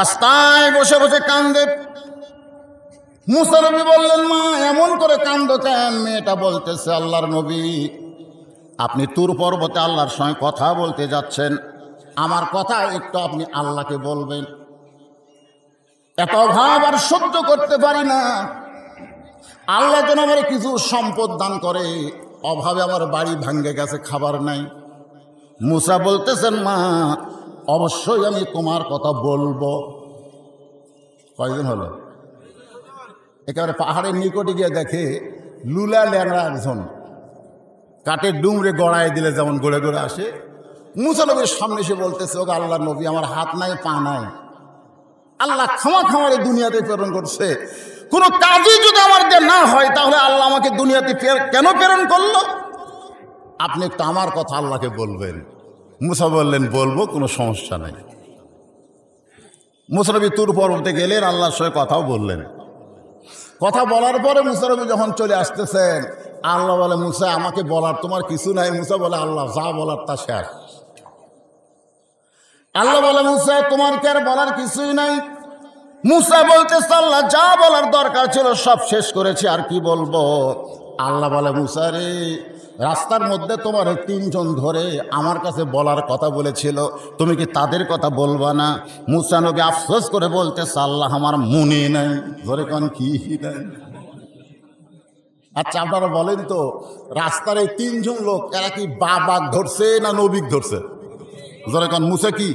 রাস্তায় বসে বসে কান্দে। মুসা নবী বললেন, মা এমন করে কান্দো কেন? মেয়েটা বলতেছে, আল্লাহর নবী, আপনি তুর পর্বতে আল্লাহর সঙ্গে কথা বলতে যাচ্ছেন, আমার কথা একটু আপনি আল্লাহকে বলবেন। এত অভাব আর সহ্য করতে পারি না, আল্লাহ যেন আমার কিছু সম্পদ দান করে, অভাবে আমার বাড়ি ভাঙ্গে গেছে, খাবার নাই। মুসা বলতেছেন, মা অবশ্যই আমি তোমার কথা বলবো। কয়দিন হলো? একেবারে পাহাড়ের নিকটে গিয়ে দেখে লুলা ল্যাংড়া একজন কাঠের ডুমরে গড়ায় দিলে যেমন গড়ে গড়ে আসে, মুসা নবীর সামনে এসে বলতেছে, ওগো আল্লাহ নবী, আমার হাত নাই পা নাই, আল্লাহ খামা খামারে দুনিয়াতে প্রেরণ করছে, কোনো কাজই যদি আমার দিয়ে না হয় তাহলে আল্লাহ আমাকে দুনিয়াতে কেন প্রেরণ করলো? আপনি একটু আমার কথা আল্লাহকে বলবেন। মুসা বললেন, বলবো, কোনো সমস্যা নাই। মুসা নবী তুর পর্বতে গেলেন, আল্লাহর সঙ্গে কথাও বললেন। কথা বলার পরে মুসা নবী যখন চলে আসতেছেন, আল্লাহ বলে, মুসা আমাকে বলার তোমার কিছু নাই? মুসা বলে, আল্লাহ যা বলার তা শেষ। আল্লাহ বলে, মুসা তোমার কি আর বলার কিছুই নাই? মুসা বলতেছে, আল্লাহ যা বলার দরকার ছিল সব শেষ করেছি, আর কি বলবো? আল্লাহ বলে, মুসা রে, রাস্তার মধ্যে তোমার 3 জন ধরে আমার কাছে বলার কথা বলেছিল, তুমি কি তাদের কথা বলবা না? মুসা নবী আফসোস করে বলতেছে, আল্লাহ আমার মনে নাই। ধরে কোন কি নাই? আচ্ছা আপনারা বলেন তো, রাস্তার এই 3 জন লোক এরা কি বাঘ ধরছে না নবীক ধরছে? ধরে কোন মুসা কি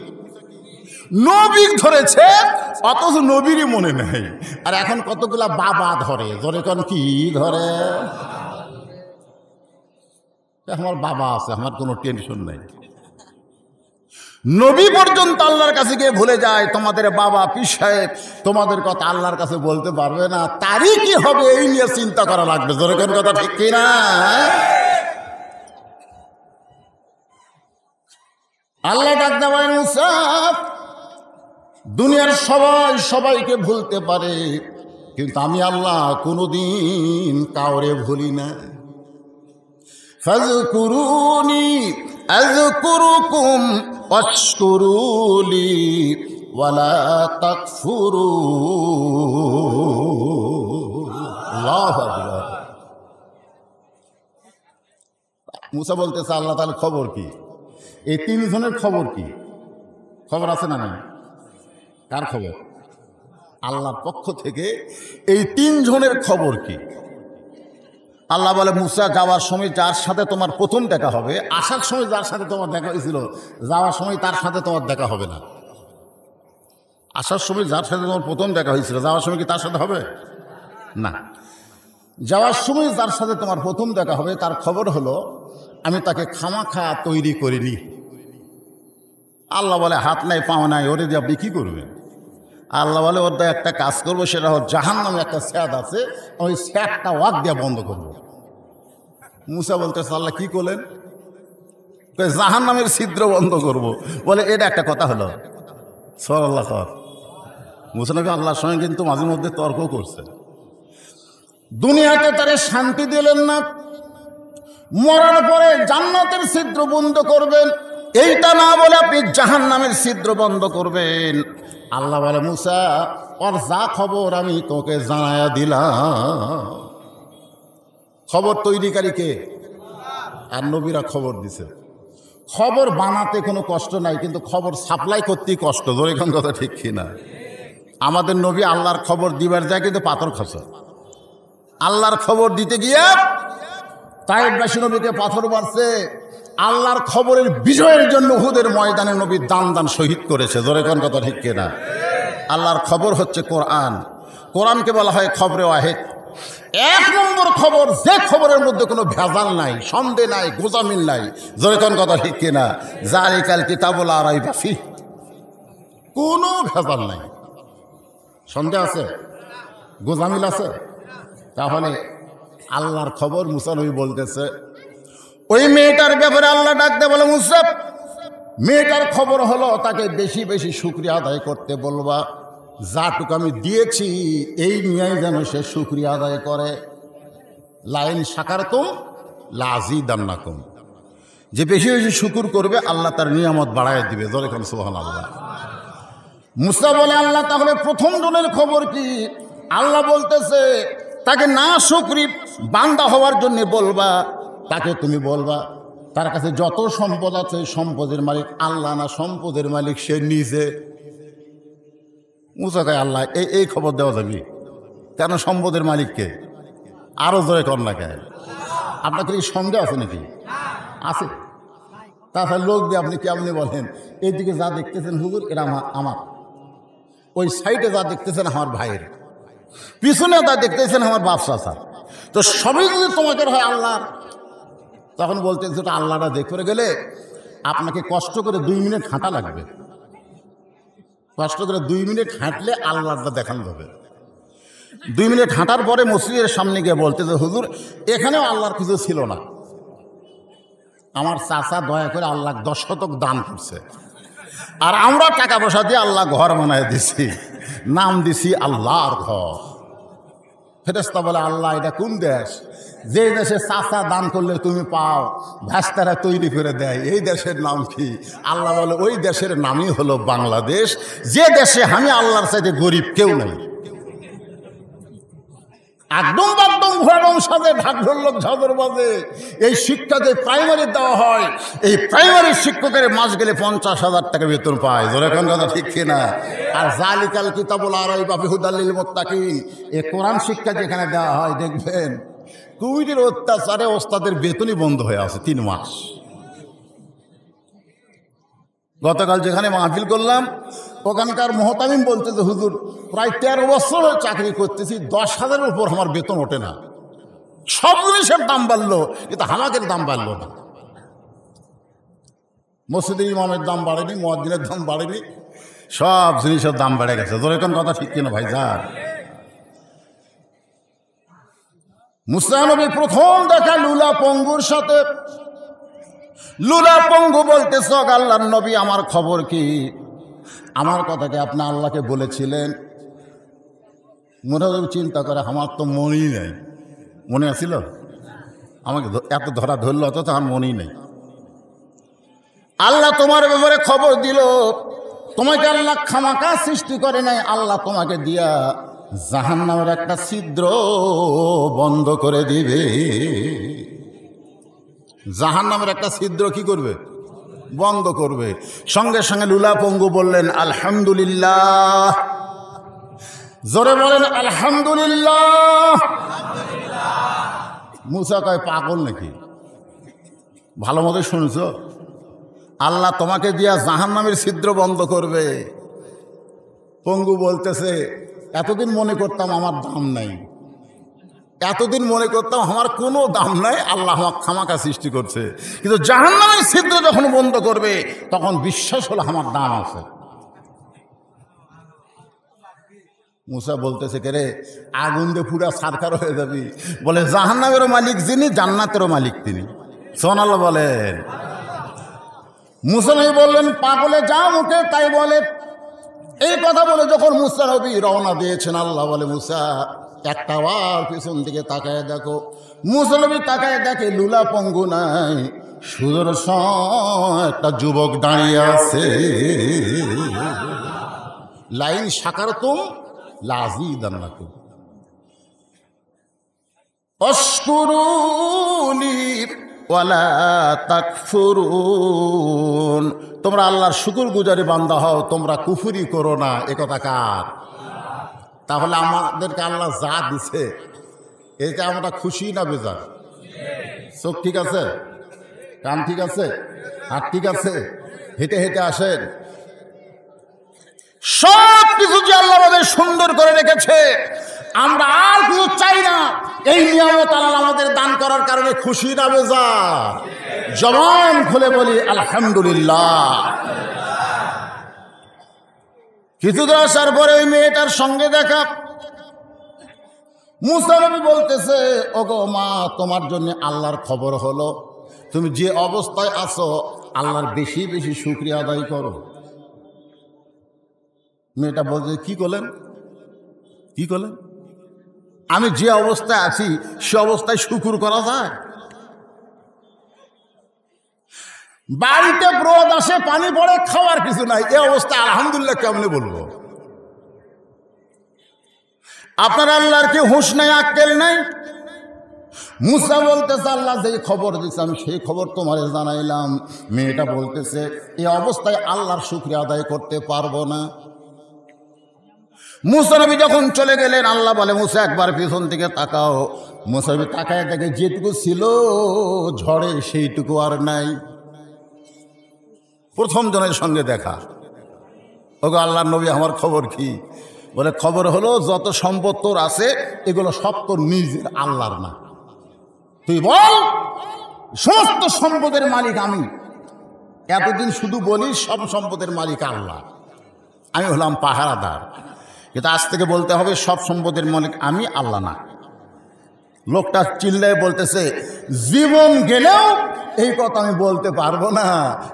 নবীক ধরেছে, অথচ নবীরই মনে নেই। আর এখন কতগুলা বাবা ধরে, ধরে কোন কি ধরে? আমার বাবা আছে, আমার কোনো টেনশন নাই। নবী পর্যন্ত আল্লাহর কাছে গিয়ে ভুলে যায়, তোমাদের বাবা পীর সাহেব তোমাদের কথা আল্লাহর কাছে বলতে পারবে না, তারই কি হবে এই নিয়ে চিন্তা করা লাগবে। যেরকম কথা ঠিক কিনা? আল্লাহ ডাকতে বলেন, মুসা দুনিয়ার সবাই সবাইকে ভুলতে পারে, কিন্তু আমি আল্লাহ কোনোদিন কাউরে ভুলি না। ফাযকুরুনি আযকুরুকুম ওয়াশকুরুলি ওয়ালা তাকফুরুন। আল্লাহু আকবার। মুসা বলতেছে, আল্লাহ তাআলার খবর কি? এই 3 জনের খবর কি? খবর আছে না? নাই? কার খবর? আল্লাহর পক্ষ থেকে এই 3 জনের খবর কি? আল্লাহ বলে, মুসা যাওয়ার সময় যার সাথে তোমার প্রথম দেখা হবে, আসার সময় যার সাথে তোমার দেখা হয়েছিল, যাওয়ার সময় তার সাথে তোমার দেখা হবে না। আসার সময় যার সাথে তোমার প্রথম দেখা হয়েছিল, যাওয়ার সময় কি তার সাথে হবে না? যাওয়ার সময় যার সাথে তোমার প্রথম দেখা হবে তার খবর হলো, আমি তাকে খামাখা তৈরি করিনি। আল্লাহ বলে, হাত নাই পাও নাই, ওরে দিয়ে আপনি কী করবেন? আল্লাহ বলে, ওর দিয়ে একটা কাজ করবো, সেটা হল জাহান্নামে একটা স্যাদ আছে, ওই স্যাদটা ওয়াক দিয়ে বন্ধ করবো। মুসা বলতেছে, আল্লাহ কি করলেন? জাহান্নামের ছিদ্র বন্ধ করব। বলে, এটা একটা কথা হলো? সুবহানাল্লাহ। মুসা নবী আল্লাহর সঙ্গে কিন্তু মাঝে মধ্যে তর্ক করছে। দুনিয়াতে তারে শান্তি দিলেন না, মরার পরে জান্নাতের ছিদ্র বন্ধ করবেন, এইটা না বলে আপনি জাহান্নামের ছিদ্র বন্ধ করবেন। আল্লাহ বলে, মুসা ওর যা খবর আমি তোকে জানায়া দিলাম। খবর তৈরিকারী কে? আর নবীরা খবর দিছে। খবর বানাতে কোনো কষ্ট নাই, কিন্তু খবর সাপ্লাই করতেই কষ্ট। ধরে কোন কথা ঠিক কিনা? আমাদের নবী আল্লাহর খবর দিবার যায় কিন্তু পাথর খসে। আল্লাহর খবর দিতে গিয়ে তায়েফবাসী নবীকে পাথর মারছে। আল্লাহর খবরের বিজয়ের জন্য উহুদের ময়দানে নবী দান দান শহীদ করেছে। ধরে কোন কথা ঠিক কিনা? আল্লাহর খবর হচ্ছে কোরআন। কোরআনকে বলা হয় খবরে ওয়াহিদ। 1 নম্বর খবর, যে খবরের মধ্যে কোনো ভেজাল নাই, সন্দেহ নাই, গোজামিল নাই। ধরে কোন কথা ঠিক কিনা? যালিকাল কিতাবুল লা রাইবা ফিহ, কোনো ভেজাল নাই। সন্দেহ আছে? গোজামিল আছে? তাহলে আল্লাহর খবর মুসা নবী বলতেছে। ওই মেয়েটার ব্যাপারে আল্লাহ ডাকতে বলে, মুসা মেয়েটার খবর হলো তাকে বেশি বেশি শুকরিয়া আদায় করতে বলবা, যাটুকু আমি দিয়েছি এই নিয়েই যেন সে শুকরিয়া আদায় করে। লাইন শাকারতুম লাযীদান্নাকুম, যে বেশি বেশি শুকুর করবে আল্লাহ তার নিয়ামত বাড়ায় দিবে। ধরে কোন সুবহানাল্লাহ। মুসা বলে আল্লাহ তাহলে প্রথম জনের খবর কি? আল্লাহ বলতেছে তাকে না শুকরি বান্দা হওয়ার জন্য বলবা, তাকে তুমি বলবা তার কাছে যত সম্পদ আছে সম্পদের মালিক আল্লাহ না সম্পদের মালিক সে নিজে। মুসা কয় আল্লাহ এই খবর দেওয়া যাবে কেন? সম্পদের মালিককে আরো জোরে কর না কেন? আপনাকে কি সন্দেহ আছে নাকি? আছে। তাছাড়া লোক দিয়ে আপনি কেমনি বলেন এইদিকে যা দেখতেছেন হুজুর এরা আমার, ওই সাইডে যা দেখতেছেন আমার ভাইয়ের, পিছনে যা দেখতেছেন আমার বাপসা স্যার, তো সবই যদি তোমাকে হয় আল্লাহর, তখন বলতেন যেটা আল্লাহটা দেখতে গেলে আপনাকে কষ্ট করে 2 মিনিট হাঁটা লাগবে। কষ্ট করে 2 মিনিট হাঁটলে আল্লাহটা দেখানো যাবে। 2 মিনিট হাঁটার পরে মসজিদের সামনে গিয়ে বলতে যে হুজুর এখানেও আল্লাহর কিছু ছিল না, আমার চাচা দয়া করে আল্লাহ 10 শতক দান করছে, আর আমরা টাকা পয়সা দিয়ে আল্লাহ ঘর বানায় দিছি, নাম দিছি আল্লাহর ঘর। ফেরেশতা বলে আল্লাহ এটা কোন দেশ? যে দেশে চাচা দান করলে তুমি পাও, ভাস্তারা তৈরি করে দেয়, এই দেশের নাম কি? আল্লাহ বলে ওই দেশের নামই হলো বাংলাদেশ, যে দেশে আমি আল্লাহর চাইতে গরিব কেউ নেই। একদম বাদম ঘোরাম সাজে ঢাক ঢোলক ঝাঁদর বাজে। এই শিক্ষাকে প্রাইমারি দেওয়া হয়, এই প্রাইমারি শিক্ষকের মাস গেলে 50,000 টাকা বেতন পায়। ধরে কোন কথা ঠিক কিনা? আর জালিকাল কিতাবুল লা রাইবা ফিহি হুদাল লিল মুত্তাকিন, এই কোরআন শিক্ষা যেখানে দেওয়া হয় দেখবেন কুমিরের অত্যাচারে ওস্তাদের বেতনই বন্ধ হয়ে আছে 3 মাস। গতকাল যেখানে মাহফিল করলাম ওখানকার মোহতামিম বলতে যে হুজুর প্রায় 13 বছর চাকরি করতেছি, 10,000-এর উপর আমার বেতন ওঠে না। সব জিনিসের দাম বাড়লো কিন্তু হামাকের দাম বাড়লো না। মসজিদের ইমামের দাম বাড়েনি, মুয়াজ্জিনের দাম বাড়েনি, সব জিনিসের দাম বেড়ে গেছে। তোর এখন কথা ঠিক কিনা ভাই? যান মুসা নবী প্রথম দেখা লুলা পঙ্গুর সাথে। লুলা পঙ্গু বলতেছ আল্লাহর নবী আমার খবর কি? আমার কথাকে আপনি আল্লাহকে বলেছিলেন? মনে চিন্তা করে আমার তো মনেই নেই। মনে আছিল? আমাকে এত ধরা ধরল অত আমার মনেই নেই। আল্লাহ তোমার ব্যাপারে খবর দিল, তোমাকে আল্লাহ খামাকা সৃষ্টি করে নাই, আল্লাহ তোমাকে দিয়া জাহান্নামের একটা ছিদ্র বন্ধ করে দিবে। জাহান্নামের একটা ছিদ্র কি করবে? বন্ধ করবে। সঙ্গে সঙ্গে লুলা পঙ্গু বললেন আলহামদুলিল্লাহ। জোরে বলেন আলহামদুলিল্লাহ। মুসা কয় পাগল নাকি? ভালো মতো শুনছ? আল্লাহ তোমাকে দিয়া জাহান্নামের ছিদ্র বন্ধ করবে। পঙ্গু বলতেছে এতদিন মনে করতাম আমার দাম নাই, এতদিন মনে করতাম আমার কোনো দাম নাই, আল্লাহ আমার খামাকা সৃষ্টি করছে, কিন্তু জাহান্নামের ছিদ্র যখন বন্ধ করবে তখন বিশ্বাস হলো আমার দাম আছে। মুসা বলতেছে কে রে আগুন দিয়ে পুরা সারকার হয়ে যাবি? বলে জাহান্নামেরও মালিক যিনি, জান্নাতেরও মালিক তিনি। সুবহানাল্লাহ বলেন। মুসা নবী বললেন পাগলে যা মুখে তাই বলে। এই কথা বলে যখন মুসা নবী রওনা দিয়েছেন, আল্লাহ বলে মুসা একটা বার পিছন দিকে তাকায় দেখো। মুসা নবী তাকায় দেখে লুলা পঙ্গু নাই, সুদর্শন একটা যুবক দাঁড়িয়ে আছে। লাইন শাকারতুম লাযীদান্নাকুম আশকুরুনি ওয়ালা তাকফুরুন। তোমরা আল্লাহর শুকর গুজারি বান্দা হও, তোমরা কুফরি করো না। একথা কার? তাহলে আমাদেরকে আল্লাহ যা দিছে এতে আমরা খুশি না বেজার? চোখ ঠিক আছে, কান ঠিক আছে, হাত ঠিক আছে, হেঁটে হেঁটে আসেন, সব কিছু যে আল্লাহ আমাদের সুন্দর করে রেখেছে, আমরা আর কিছু চাই না। এই নিয়ামত আল্লাহ আমাদের দান করার কারণে খুশি না বেজার? জবান খুলে বলি আলহামদুলিল্লাহ। কিছুদিন আসার পরে ওই মেয়েটার সঙ্গে দেখা। মুসা নবী বলতেছে ওগো মা, তোমার জন্য আল্লাহর খবর হলো, তুমি যে অবস্থায় আছো আল্লাহর বেশি বেশি শুকরিয়া আদায় করো। মেয়েটা বলছে কি করলেন, কি করলেন? আমি যে অবস্থায় আছি সে অবস্থায় শুকুর করা যায়? বাড়িতে রোদ আসে, পানি পড়ে, খাওয়ার কিছু নাই, এ অবস্থায় আলহামদুলিল্লাহ কেমনে বলবো? আপনার আল্লাহর কি হুঁশ নাই, আক্কেল নাই? মুসা বলতেছে আল্লাহ যেই খবর দিচ্ছে আমি সেই খবর তোমারে জানাইলাম। মেয়েটা বলতেছে এই অবস্থায় আল্লাহর শুকরিয়া আদায় করতে পারবো না। মুসা নবী যখন চলে গেলেন, আল্লাহ বলে মুসা একবার পিছন থেকে তাকাও। মুসা নবী তাকায় দেখে যেটুকু ছিল ঝড়ে সেইটুকু আর নাই। প্রথম জনের সঙ্গে দেখা। ওগো আল্লাহর নবী আমার খবর কি? বলে খবর হলো যত সম্পদ তোর আছে এগুলো সব তোর নিজের, আল্লাহর না। তুই বল সমস্ত সম্পদের মালিক আমি। এতদিন শুধু বলিস সব সম্পদের মালিক আল্লাহ, আমি হলাম পাহারাদার। কিন্তু আজ থেকে বলতে হবে সব সম্পদের মালিক আমি, আল্লাহ না। লোকটা চিল্লায় বলতেছে জীবন গেলেও এই কথা আমি বলতে পারবো না,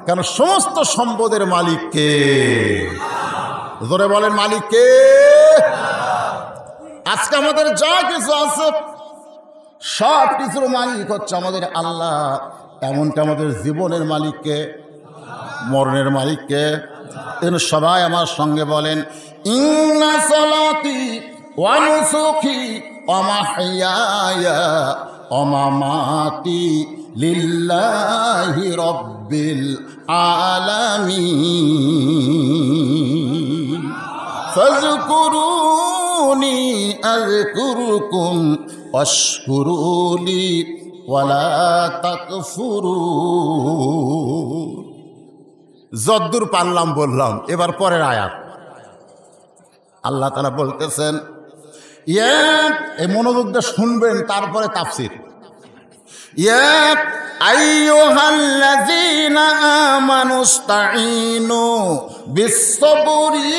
কারণ সমস্ত সম্পদের মালিক কে? জোরে বলেন মালিক কে? আজকে আমাদের যা কিছু আছে সব কিছুর মালিক হচ্ছে আমাদের আল্লাহ। এমনটা আমাদের জীবনের মালিককে, মরণের মালিককে। সবাই আমার সঙ্গে বলেন ইন্না সালাতি ওয়া নুসুকি ওয়া মাহইয়ায়া ওয়া মামাতি লিল্লাহি রাব্বিল আলামিন ফাযকুরুনি আযকুরুকুম ওয়াশকুরুলি ওয়ালা তাকফুরুন। যদ্দূর পারলাম বললাম। এবার পরের আয়াত আল্লাহ তাআলা বলতেছেন, এই মনোযোগ দিয়ে শুনবেন, তারপরে তাফসীর। ইয়া আইয়ুহাল্লাযীনা আমানুস্তাঈনু বিস-সাবরি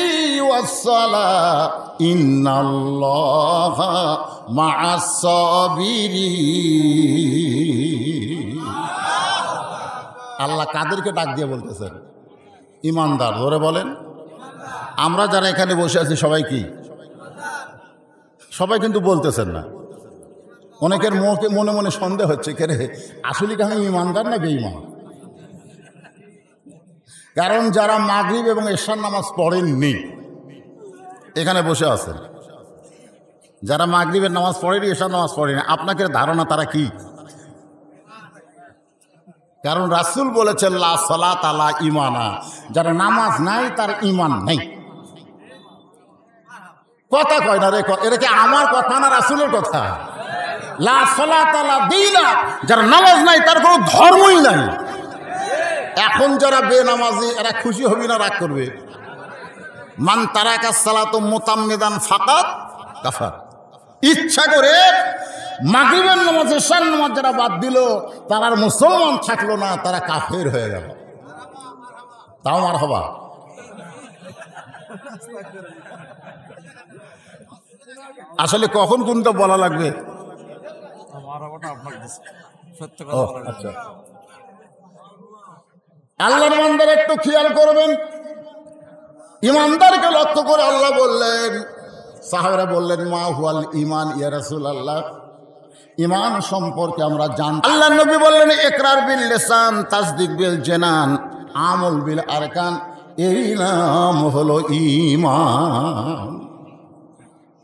ওয়াস-সালাহ ইন্নাল্লাহা মা'আস-সাবিরিন। আল্লাহ কাদেরকে ডাক দিয়ে বলতেছেন? ইমানদার। ধরে বলেন আমরা যারা এখানে বসে আছি সবাই কি? সবাই কিন্তু বলতেছেন না। অনেকের মনে মনে সন্দেহ হচ্ছে, কে রে আসলে কি আমি ইমানদার না বেঈমান? কারণ যারা মাগরিব এবং এশার নামাজ পড়েননি এখানে বসে আছেন, যারা মাগরিবের নামাজ পড়েনি, এশার নামাজ পড়েনি, আপনাকে ধারণা তারা কি? কারণ রাসূল বলেছেন লা সালাত আলা ইমানা, যারা নামাজ নাই তার ইমান নাই। কথা কয় না রে, এটা কি আমার কথা না রাসূলের কথা? লা সালাত আলা দীনা, যারা নামাজ নাই তার কোনো ধর্মই নাই। এখন যারা বেনামাজি এরা খুশি হবে না রাগ করবে? মান তারাকা সালাতু মুতাম্মিদান ফাকাত কাফার। ইচ্ছা করে মাগরিবের নামাজ এশার নামাজ যারা বাদ দিল তারা আর মুসলমান থাকলো না, তারা কাফের হয়ে গেল। তাও মারহাবা। আসলে কখন কোনটা বলা লাগবে? আচ্ছা, আল্লাহর বান্দারা একটু খেয়াল করবেন। ইমানদারকে লক্ষ্য করে আল্লাহ বললেন, সাহাবারা বললেন মা হুয়াল ঈমান ইয়া রাসূলুল্লাহ, ঈমান সম্পর্কে আমরা জানতে। আল্লাহ নবী বললেন ইকরার বিল লিসান তাসদিক বিল জানান আমল বিল আরকান, এই নাম হলো ঈমান।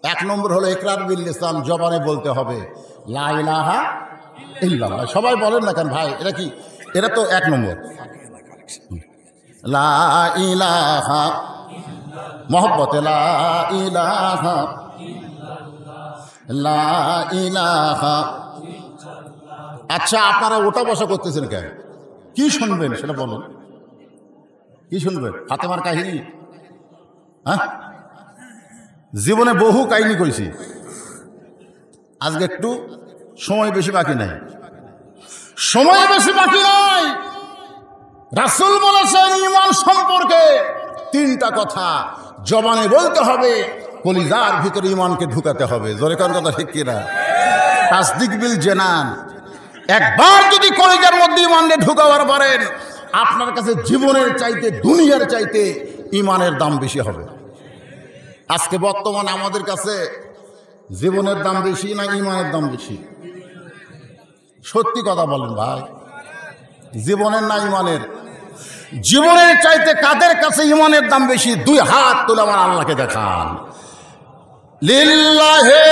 এক নম্বর হলো ইকরার বিল লিসান, জবানে বলতে হবে লা ইলাহা ইল্লাল্লাহ। সবাই বলেন না কেন ভাই, এটা কি? এটা তো এক নম্বর। লা ইলাহা মহব্বতে লা ইলাহা লা ইলাহা। আচ্ছা আপনারা ওটা বসা করতেছেন কেন? কি শুনবেন সেটা বলুন। কি শুনবেন? ফাতেমার কাহিনী? হ্যাঁ, জীবনে বহু কাহিনী করেছি, আজকে একটু সময় বেশি বাকি নাই। সময় বেশি বাকি নাই। রাসূল বলেছেন ঈমান সম্পর্কে তিনটা কথা জবানে বলতে হবে, কলিজার ভিতরে ঈমানকে ঢুকাতে হবে। জোরে কোন কথা ঠিক কিনা? তাসদিক বিল জানান। একবার যদি কলিজার মধ্যে ঈমানকে ঢুকাবার পারেন, আপনার কাছে জীবনের চাইতে দুনিয়ার চাইতে ঈমানের দাম বেশি হবে। আজকে বর্তমানে আমাদের কাছে জীবনের দাম বেশি না ঈমানের দাম বেশি? সত্যি কথা বলেন ভাই, জীবনের না ঈমানের? জীবনের চাইতে কাদের কাছে ঈমানের দাম বেশি? দুই হাত তুলে আমার আল্লাহকে দেখান। লিল্লাহে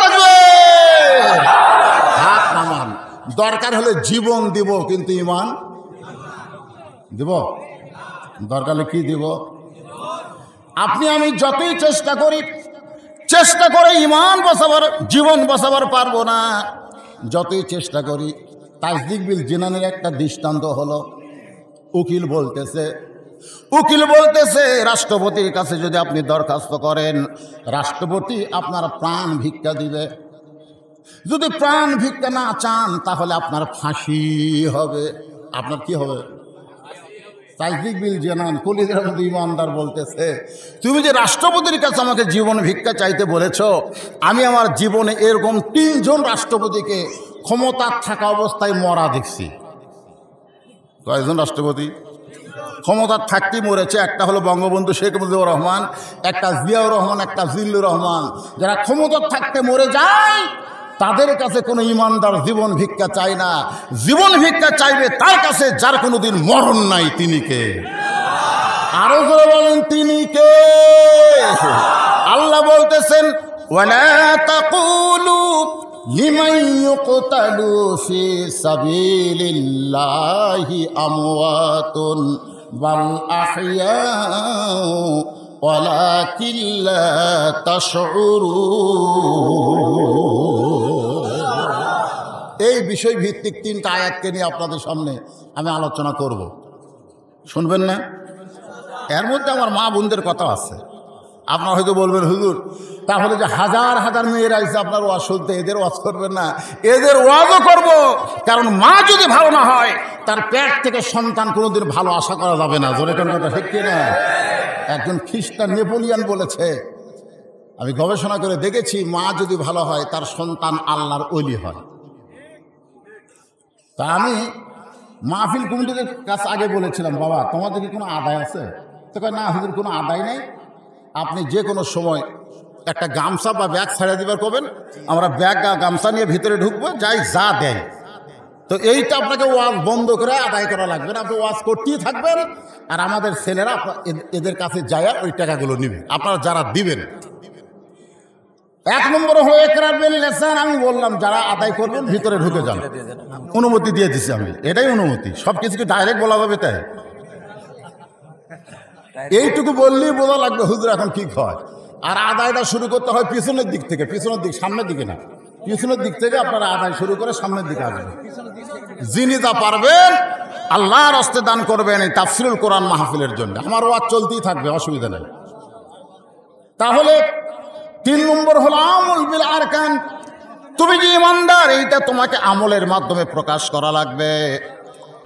তাকবীর। হাত নামান। দরকার হলে জীবন দিব, কিন্তু ইমান দিব। দরকার হলে কি দিব? আপনি আমি যতই চেষ্টা করে ইমান বাঁচাবার, জীবন বাঁচাবার পারবো না। যতই চেষ্টা করি। তাসদিক বিল জিনানের একটা দৃষ্টান্ত হলো, উকিল বলতেছে রাষ্ট্রপতির কাছে যদি আপনি দরখাস্ত করেন, রাষ্ট্রপতি আপনার প্রাণ ভিক্ষা দিবে। যদি প্রাণ ভিক্ষা না চান তাহলে আপনার ফাঁসি হবে। আপনার কি হবে? তাসদিক বিল জানান কলিদের মধ্যে ইমানদার বলতেছে, তুমি যে রাষ্ট্রপতির কাছে আমাকে জীবন ভিক্ষা চাইতে বলেছ, আমি আমার জীবনে এরকম 3 জন রাষ্ট্রপতিকে ক্ষমতা থাকা অবস্থায় মরা দেখছি। কয়জন রাষ্ট্রপতি ক্ষমতা থাকতেই মরেছে? একটা হলো বঙ্গবন্ধু শেখ মুজিবুর রহমান, একটা জিয়াউর রহমান, একটা জিল্লুর রহমান। যারা ক্ষমতা থাকতে মরে যায় তাদের কাছে কোনো ইমানদার জীবন ভিক্ষা চায় না। জীবন ভিক্ষা চাইবে তার কাছে যার কোনোদিন মরণ নাই। তিনি কে? আরো করে বলেন, তিনি কে? আল্লাহ বলতেছেন, ওয়ালা তাকুলু লিমান ইউকতালু ফি সাবিলিল্লাহি আমওয়াতুন বাল আহইয়াউ ওয়ালাকিন লা তাশউরুন। এই বিষয় ভিত্তিক 3টা আয়াতকে নিয়ে আপনাদের সামনে আমি আলোচনা করব। শুনবেন না? এর মধ্যে আমার মা বোনদের কথা আছে। আপনারা হয়তো বলবেন, হুজুর তাহলে যে হাজার হাজার মেয়েরা এসে আপনার ওয়াজ শুনতে, এদের ওয়াজ করবেন না? এদের ওয়াজও করব, কারণ মা যদি ভালো না হয় তার পেট থেকে সন্তান কোনোদিন ভালো আশা করা যাবে না। জোরে কোন কথা ঠিক কিনা? একজন খ্রিস্টান নেপোলিয়ান বলেছে, আমি গবেষণা করে দেখেছি, মা যদি ভালো হয় তার সন্তান আল্লাহর ওলি হয়। তা আমি মাহফিল কমিটিদের কাছে আগে বলেছিলাম, বাবা তোমাদের কি কোনো আদায় আছে? তো কয়, না হুজুর কোনো আদায় নেই, আপনি যে কোনো সময় একটা গামছা বা ব্যাগ ছেড়ে দিবার করবেন, আমরা ব্যাগ গামছা নিয়ে ভিতরে ঢুকবো, যাই যা দেয়। তো এইটা আপনাকে ওয়াজ বন্ধ করে আদায় করা লাগবে না, আপনি ওয়াজ করতেই থাকবেন, আর আমাদের ছেলেরা এদের কাছে যায় ওই টাকাগুলো নেবে, আপনারা যারা দিবেন। 1 নম্বর হয়ে ইকরার বিল লিসান, আমি বললাম যারা আদায় করবেন ভিতরে ঢুকে যান, অনুমতি দিয়ে দিছি আমি, এটাই অনুমতি। সব কিছুকে ডাইরেক্ট বলা যাবে তাই? এইটুকু বললেই বোঝা লাগবে হুজুর এখন কি হয়। আর আদায়টা শুরু করতে হয় পিছনের দিক থেকে, পিছনের দিক, সামনের দিকে না, পিছনের দিক থেকে আপনারা আদায় শুরু করে সামনের দিকে আসবেন। যিনি যা পারবেন আল্লাহর হস্তে দান করবেন এই তাফসিরুল কোরআন মাহফিলের জন্য। আমার ওয়াজ চলতেই থাকবে, অসুবিধা নেই। তাহলে 3 নম্বর হলো আমল বিল আরকান। তুমি যে ইমানদার এইটা তোমাকে আমলের মাধ্যমে প্রকাশ করা লাগবে।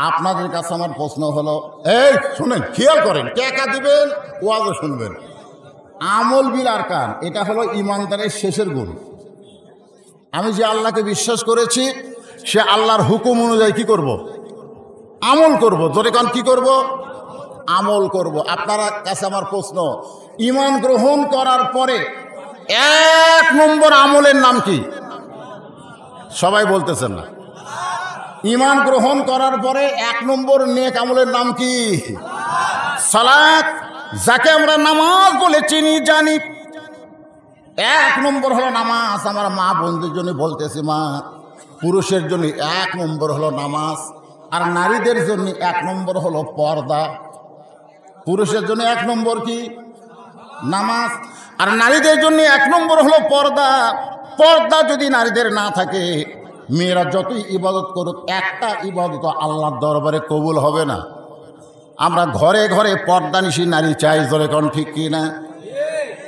আপনাদের কাছে আমার প্রশ্ন হলো, এই শুনেন, খেয়াল করেন, টাকা দিবেন, ওয়াজও শুনবেন। আমল বিল আরকান এটা হলো ইমানদারের শেষের গুণ। আমি যে আল্লাহকে বিশ্বাস করেছি, সে আল্লাহর হুকুম অনুযায়ী কি করব? আমল করব। জোরে কান, কি করব? আমল করব। আপনার কাছে আমার প্রশ্ন, ঈমান গ্রহণ করার পরে 1 নম্বর আমলের নাম কি? সবাই বলতেছেন না। ঈমান গ্রহণ করার পরে 1 নম্বর নেক আমলের নাম কি? সালাত, যাকে আমরা নামাজ বলে চিনি জানি। 1 নম্বর হলো নামাজ। আমার মা বোনদের জন্য বলতেছি, মা, পুরুষের জন্য 1 নম্বর হলো নামাজ, আর নারীদের জন্য 1 নম্বর হলো পর্দা। পুরুষের জন্য 1 নম্বর কি? নামাজ, আর নারীদের জন্য 1 নম্বর হলো পর্দা। পর্দা যদি নারীদের না থাকে, মেয়েরা যতই ইবাদত করুক, একটা ইবাদত আল্লাহর দরবারে কবুল হবে না। আমরা ঘরে ঘরে পর্দানিশী নারী চাই, জোরে কোন ঠিক কি না?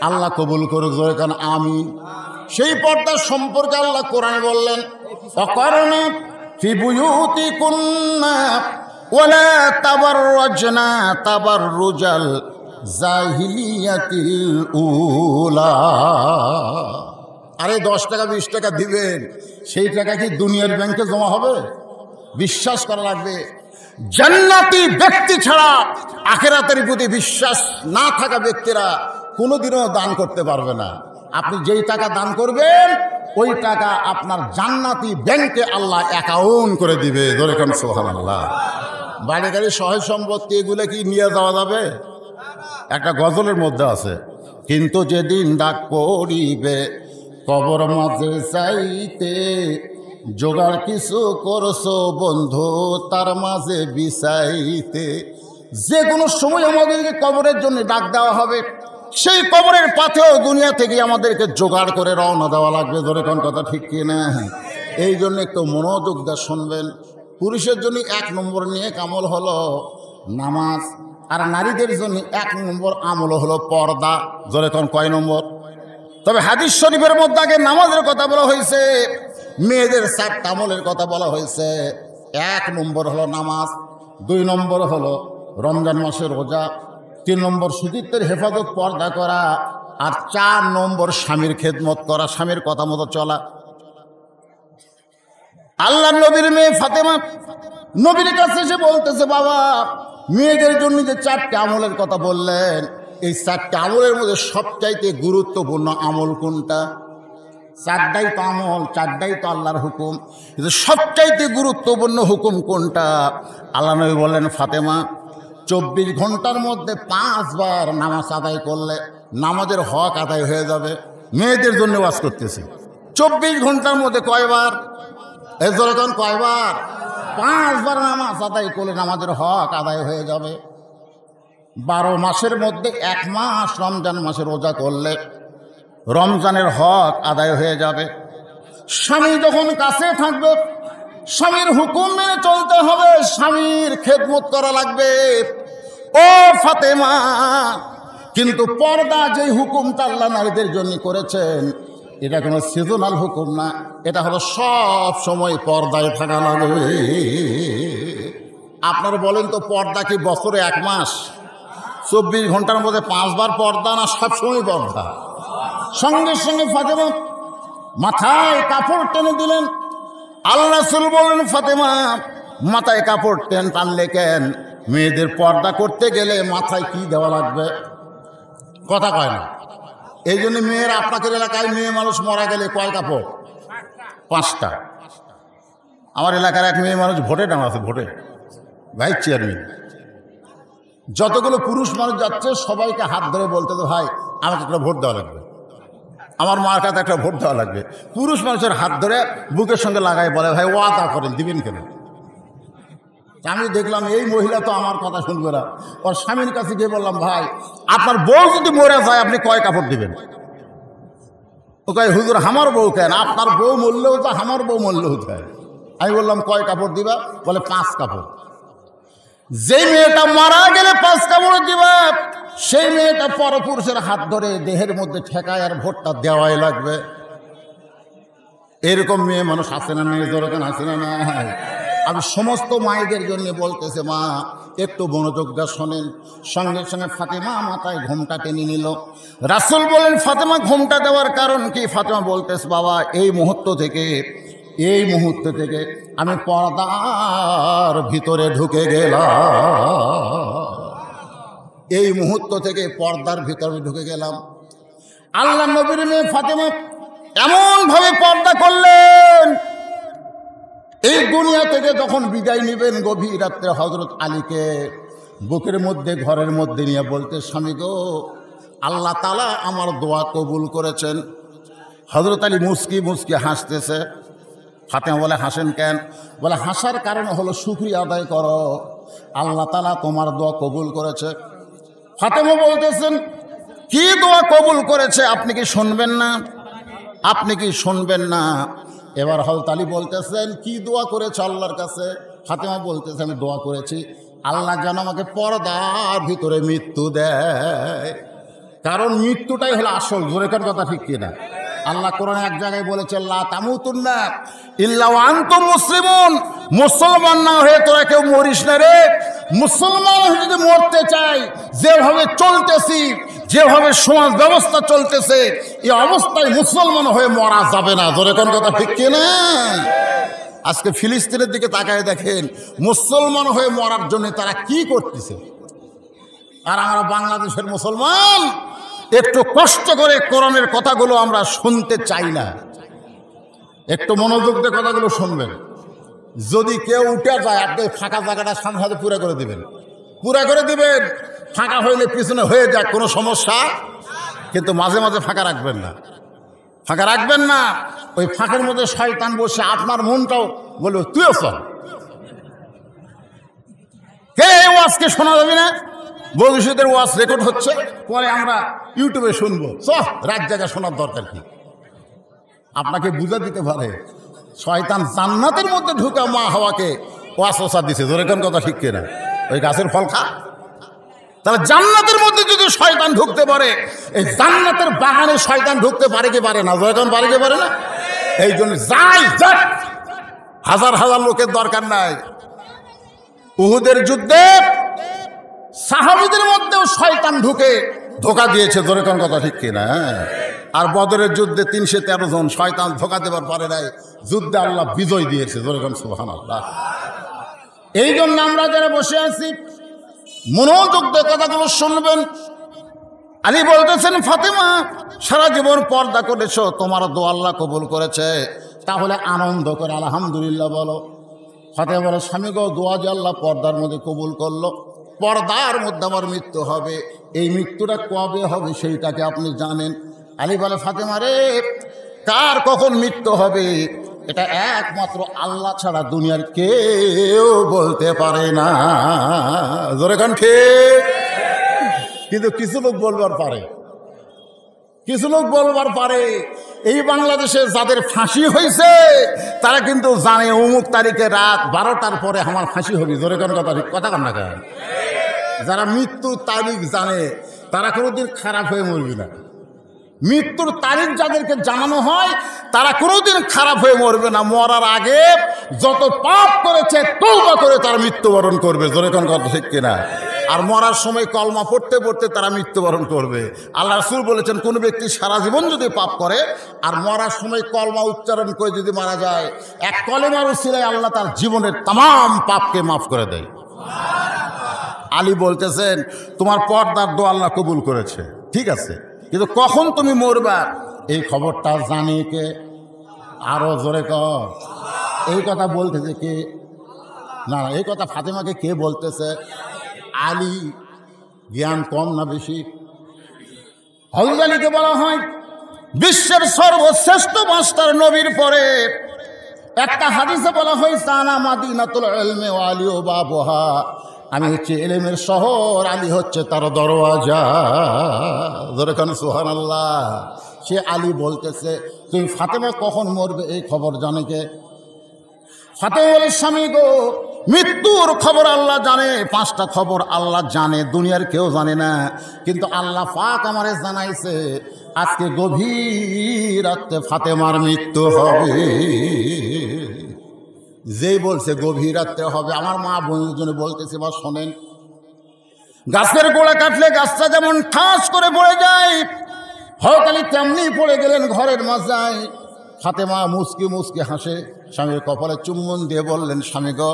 আল্লাহ কবুল করুক, জোরে কোন আমিন। সেই পর্দার সম্পর্কে আল্লাহ কোরআনে বললেন, অকারণে ফি বুয়ুতিকুন্না ওয়ালা তাবাররাজনা তাবাররুজাল জাহিলিয়াতিল উলা। আরে 10 টাকা 20 টাকা দিবেন, সেই টাকা কি দুনিয়ার ব্যাংকে জমা হবে? বিশ্বাস করা লাগবে। জান্নাতি ব্যক্তি ছাড়া আখিরাতের প্রতি বিশ্বাস না থাকা ব্যক্তিরা কোনোদিনও দান করতে পারবে না। আপনি যেই টাকা দান করবেন ওই টাকা আপনার জান্নাতি ব্যাংকে আল্লাহ অ্যাকাউন্ট করে দিবে। ধরে কেন সুবহানাল্লাহ। বাড়ি গাড়ি সহায় সম্পত্তি এগুলো কি নিয়ে যাওয়া যাবে? একটা গজলের মধ্যে আছে, কিন্তু যেদিন ডাক পড়িবে কবর মাঝে চাইতে, জোগাড় কিছু করছো বন্ধু তার মাঝে বিছাইতে। যে কোনো সময় আমাদেরকে কবরের জন্য ডাক দেওয়া হবে, সেই কবরের পাথেও দুনিয়া থেকে আমাদেরকে জোগাড় করে রওনা দেওয়া লাগবে। ধরে কোন কথা ঠিক কিনা? এই জন্য একটু মনোযোগ দিয়ে শুনবেন। পুরুষের জন্য 1 নম্বর নিয়ে আমল হলো নামাজ, আর নারীদের জন্য 1 নম্বর আমল হলো পর্দা। ধরে কোন কয় নম্বর? তবে হাদিস শরীফের মধ্যে আগে নামাজের কথা বলা হয়েছে, মেয়েদের 4টা আমলের কথা বলা হয়েছে। 1 নম্বর হলো নামাজ, 2 নম্বর হলো রমজান মাসের রোজা, 3 নম্বর সতীত্বের হেফাজত পর্দা করা, আর 4 নম্বর স্বামীর খেদমত করা, স্বামীর কথা মতো চলা। আল্লাহ নবীর মেয়ে ফাতেমা নবীর কাছে এসে বলতেছে, বাবা মেয়েদের জন্য যে 4টা আমলের কথা বললেন, এই 4টা আমলের মধ্যে সবচাইতে গুরুত্বপূর্ণ আমল কোনটা? 4টাই তো আমল, 4টাই তো আল্লাহর হুকুম, কিন্তু সবচাইতে গুরুত্বপূর্ণ হুকুম কোনটা? আল্লাহ নবী বললেন, ফাতেমা 24 ঘন্টার মধ্যে 5 বার নামাজ আদায় করলে নামাজের হক আদায় হয়ে যাবে। মেয়েদের জন্য ওয়াজ করতেছি। 24 ঘন্টার মধ্যে কয়বার? এই যখন কয়বার? 5 বার নামাজ আদায় করলে নামাজের হক আদায় হয়ে যাবে। 12 মাসের মধ্যে 1 মাস রমজান মাসে রোজা করলে রমজানের হক আদায় হয়ে যাবে। স্বামী যখন কাছে থাকবে, স্বামীর হুকুম মেনে চলতে হবে, স্বামীর খেদমত করা লাগবে। ও ফাতেমা, কিন্তু পর্দা যেই হুকুমটা আল্লাহ নারীদের জন্য করেছেন, এটা কোনো সিজনাল হুকুম না, এটা হলো সব সময় পর্দায় থাকা লাগবে। আপনারা বলেন তো, পর্দা কি বছরে 1 মাস 24 ঘন্টার মধ্যে 5 বার পর্দা, না সবসময় পর্দা? সঙ্গে সঙ্গে ফাতেমা মাথায় কাপড় টেনে দিলেন। আল্লাহ রাসূল বললেন, ফাতেমা মাথায় কাপড় টানলে কেন? মেয়েদের পর্দা করতে গেলে মাথায় কি দেওয়া লাগবে? কথা কয় না। এই জন্য মেয়ের, আপনাদের এলাকায় মেয়ে মানুষ মারা গেলে কয় কাপড়? 5টা। আমার এলাকার এক মেয়ে মানুষ ভোটে দাঁড়াচ্ছে, ভোটে ভাইস চেয়ারম্যান। যতগুলো পুরুষ মানুষ যাচ্ছে সবাইকে হাত ধরে বলতে, ভাই আমাকে একটা ভোট দেওয়া লাগবে, আমার মার কাছে একটা ভোট দেওয়া লাগবে। পুরুষ মানুষের হাত ধরে বুকের সঙ্গে লাগাই বলে, ভাই ওয়াদা করেন দিবেন কেন? আমি দেখলাম এই মহিলা তো আমার কথা শুনবে না। ওর স্বামীর কাছে গিয়ে বললাম, ভাই আপনার বউ যদি মরে যায় আপনি কয় কাপড় দিবেন? ও কয়, হুজুর আমার বউ কেন? আপনার বউ মরলেও তো আমার বউ মরলেও তো। আমি বললাম, কয় কাপড় দিবা? বলে 5 কাপড়। যে মেয়েটা মারা গেলে 5 কাপড় দিবা, সেই মেয়েটা পরপুরুষের হাত ধরে দেহের মধ্যে ঠেকায় আর ভোটটা দেওয়াই লাগবে। এরকম মেয়ে মানুষ আছে না? মেয়ে দরকার আছে না? না। আমি সমস্ত মায়েদের জন্য বলতেছে, মা একটু মনোযোগ দিয়ে শোনেন। সঙ্গে সঙ্গে ফাতেমা মাথায় ঘোমটা টেনে নিল। রাসূল বলেন, ফাতেমা ঘোমটা দেওয়ার কারণ কি? ফাতেমা বলতেছে, বাবা এই মুহূর্ত থেকে আমি পর্দার ভিতরে ঢুকে গেলাম। এই মুহূর্ত থেকে পর্দার ভিতরে ঢুকে গেলাম। আল্লাহ নবীর মেয়ে ফাতেমা এমনভাবে পর্দা করলেন, এই দুনিয়া থেকে যখন বিদায় নেবেন গভীর রাত্রে হযরত আলীকে বুকের মধ্যে ঘরের মধ্যে নিয়ে বলতে, স্বামী গো, আল্লাহ তাআলা আমার দোয়া কবুল করেছেন। হযরত আলী মুস্কি মুস্কি হাসতেছে। ফাতেমা বলে, হাসেন কেন? বলে, হাসার কারণ হলো শুকরিয়া আদায় করো, আল্লাহ তাআলা তোমার দোয়া কবুল করেছে। ফাতেমা বলতেছেন, কি দোয়া কবুল করেছে আপনি কি শুনবেন না? আপনি কি শুনবেন না? এবার হযরত আলী বলতেছেন, কি দোয়া করেছে আল্লাহর কাছে? ফাতেমা বলতেছে, আমি দোয়া করেছি আল্লাহ যেন আমাকে পর্দার ভিতরে মৃত্যু দেয়, কারণ মৃত্যুটাই হলো আসল। জোরেকার কথা ঠিক কিনা? আল্লাহ কোরআনে এক জায়গায় বলেছে, লা তামুতুন্না ইল্লা ওয়া আনতুম মুসলিমুন, মুসলমান না হয়ে তোরা কেউ মরিস না রে। মুসলমান হয়ে যদি মরতে চাই, যেভাবে চলতেছি, যেভাবে সমাজ ব্যবস্থা চলতেছে, এই অবস্থায় মুসলমান হয়ে মরা যাবে না। জোরেকার কথা ঠিক কিনা? আজকে ফিলিস্তিনের দিকে তাকায় দেখেন, মুসলমান হয়ে মরার জন্য তারা কি করতেছে। আর আমরা বাংলাদেশের মুসলমান একটু কষ্ট করে কোরআনের কথাগুলো আমরা শুনতে চাই না। একটু মনোযোগ দিয়ে কথাগুলো শুনবেন। যদি কেউ উঠে যায়, আপনি ফাঁকা জায়গাটা সামনে হাতে পুরা করে দিবেন, পুরা করে দিবেন। ফাঁকা হইলে পিছনে হয়ে যাক, কোনো সমস্যা। কিন্তু মাঝে মাঝে ফাঁকা রাখবেন না, ফাঁকা রাখবেন না। ওই ফাঁকের মধ্যে শয়তান বসে আপনার মনটাও বলবে তুইও চল, কে ওয়াজকে শোনা যাবে না, ভবিষ্যতের ওয়াজ রেকর্ড হচ্ছে, পরে আমরা ইউটিউবে শুনবো, রাত জায়গা শোনার দরকার কি। আপনাকে বুঝা দিতে পারে শয়তান জান্নাতের মধ্যে ঢুকা মা হাওয়াকে ওয়াসওয়াসা দিছে, জোরে কোন কথা ঠিক কিনা, ওই গাছের ফল খা। তাহলে জান্নাতের মধ্যে যদি শয়তান ঢুকতে পারে, এই জান্নাতের বাগানে শয়তান ঢুকতে পারে কি পারে না, জোরে কোন পারে কি পারে না। এই জন্য যাই যাক, হাজার হাজার লোকের দরকার নাই। উহুদের যুদ্ধে সাহাবীদের মধ্যেও শয়তান ঢুকে ধোকা দিয়েছে, জোরে কোন কথা ঠিক কিনা। আর বদরের যুদ্ধে 313 জন শয়তান ধোকা দেবার পারে নাই, যুদ্ধে আল্লাহ বিজয় দিয়েছে, জোরে কোন সুবহানাল্লাহ। এই জন্য আমরা যারা বসে আছি মনোযোগ দিয়ে কথাগুলো শুনবেন। আলী বলতেছেন, ফাতেমা সারা জীবন পর্দা করেছো, তোমার দোয়া আল্লাহ কবুল করেছে, তাহলে আনন্দ করে আলহামদুলিল্লাহ বলো। ফাতেমা বলে, স্বামী গো, দোয়া যে আল্লাহ পর্দার মধ্যে কবুল করলো, পর্দার মধ্যে আমার মৃত্যু হবে, এই মৃত্যুটা কবে হবে সেইটাকে আপনি জানেন। আলী বলে, ফাতেমা রে, কার কখন মৃত্যু হবে এটা একমাত্র আল্লাহ ছাড়া দুনিয়ার কেউ বলতে পারে না, জোরে কান ঠিক। কিন্তু কিছু লোক বলবার পারে, কিছু লোক বলবার পারে। এই বাংলাদেশে যাদের ফাঁসি হয়েছে তারা কিন্তু জানে অমুক তারিখে রাত 12টার পরে আমার ফাঁসি হবে, জোরে কান কথা ঠিক, কথা কান না কেন। যারা মৃত্যুর তারিখ জানে তারা কোনোদিন খারাপ হয়ে মরবে না। মৃত্যুর তারিখ যাদেরকে জানানো হয় তারা কোনোদিন খারাপ হয়ে মরবে না। মরার আগে যত পাপ করেছে তওবা করে তারা মৃত্যুবরণ করবে, জোরে কোন কথা ঠিক কিনা। আর মরার সময় কলমা পড়তে পড়তে তারা মৃত্যুবরণ করবে। আল্লাহ রাসূল বলেছেন, কোন ব্যক্তি সারা জীবন যদি পাপ করে আর মরার সময় কলমা উচ্চারণ করে যদি মারা যায়, এক কলেমার উসিলায় আল্লাহ তার জীবনের तमाम পাপকে মাফ করে দেয়। আলী বলতেছেন, তোমার পর্দার দোয়া আল্লাহ কবুল করেছে, ঠিক আছে, কিন্তু কখন তুমি মরবা এই খবরটা জানি কে? আরো জোরে কর। এই কথা বলতেছে কে? না না, এই কথা ফাতেমাকে কে বলতেছে? আলী। জ্ঞান কম না বেশি? হযরত আলীকে বলা হয় বিশ্বের সর্বশ্রেষ্ঠ মাস্টার নবীর পরে। একটা হাদিসে বলা হয়েছে, আনা মাদিনাতুল ইলমি ওয়া আলী বাবুহা, আমি হচ্ছে ইলমের শহর, আলী হচ্ছে তার দরওয়াজা, জোরে কান সুবহানাল্লাহ। সে আলী বলতেছে, তুমি ফাতেমা কখন মরবে এই খবর জানে কে? ফাতেমা বলে, স্বামী গো, মৃত্যুর খবর আল্লাহ জানে, 5টা খবর আল্লাহ জানে, দুনিয়ার কেউ জানে না, কিন্তু আল্লাহ পাক আমারে জানাইছে আজকে গভীর রাতে ফাতেমার মৃত্যু হবে। যেই বলছে গভীর রাত্রে হবে, আমার মা বোনের জন্য বলতেছে, বা শোনেন, গাছের গোড়া কাটলে গাছটা যেমন ঠাস করে পড়ে যায়, হযরত আলী তেমনি পড়ে গেলেন ঘরের মাঝায়। ফাতেমা মুচকি মুচকি হাসে, স্বামীর কপালে চুম্বন দিয়ে বললেন, স্বামী গো,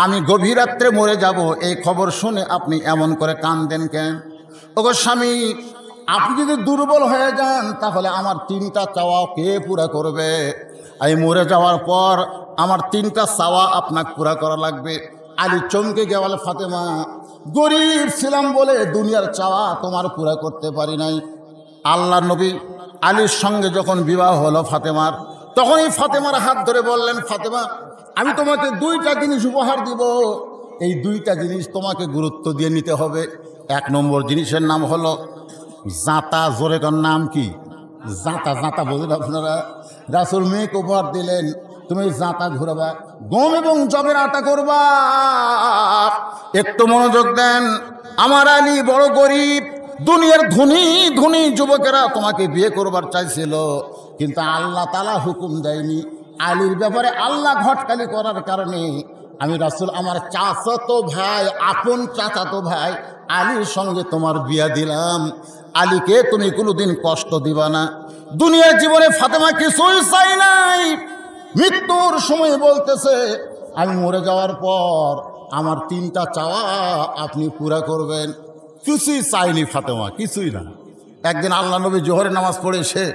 আমি গভীর রাত্রে মরে যাব এই খবর শুনে আপনি এমন করে কাঁদেন কেন? ওগো স্বামী, আপনি যদি দুর্বল হয়ে যান তাহলে আমার 3টা চাওয়া কে পুরা করবে? আমি মরে যাওয়ার পর আমার 3টা চাওয়া আপনাকে পুরা করা লাগবে। আলী চমকে গিয়ে বলে, ফাতেমা, গরিব ছিলাম বলে দুনিয়ার চাওয়া তোমার পুরা করতে পারি নাই। আল্লাহর নবী আলীর সঙ্গে যখন বিবাহ হলো ফাতেমার, তখনই ফাতেমার হাত ধরে বললেন, ফাতেমা, আমি তোমাকে 2টা জিনিস উপহার দিব, এই 2টা জিনিস তোমাকে গুরুত্ব দিয়ে নিতে হবে। 1 নম্বর জিনিসের নাম হলো জাঁতা। জোরে কর, নাম কি? জাঁতা। জাঁতা বোঝেন আপনারা? রাসূল মেয়েকে উপহার দিলেন, তুমি জাঁতা ঘুরাবা, গম এবং জবের আটা করবা। একটু মনোযোগ দেন, আমার আলী বড় গরিব, দুনিয়ার ধনী ধনী যুবকেরা তোমাকে বিয়ে করবার চাইছিল, কিন্তু আল্লাহ তাআলা হুকুম দেয়নি। আলীর ব্যাপারে আল্লাহ ঘটকালি করার কারণে আমি রাসূল আমার চাচাতো ভাই, আপন চাচাতো ভাই আলীর সঙ্গে তোমার বিয়া দিলাম। আলীকে তুমি কোনোদিন কষ্ট দিবা না। দুনিয়ার জীবনে ফাতেমা কিছুই চাই নাই, মৃত্যুর সময় বলতেছে আমি মরে যাওয়ার পর আমার 3টা চাওয়া আপনি পুরা করবেন। কিছুই চাইনি ফাতেমা, কিছুই না। একদিন আল্লাহ নবী জোহরের নামাজ পড়ে এসে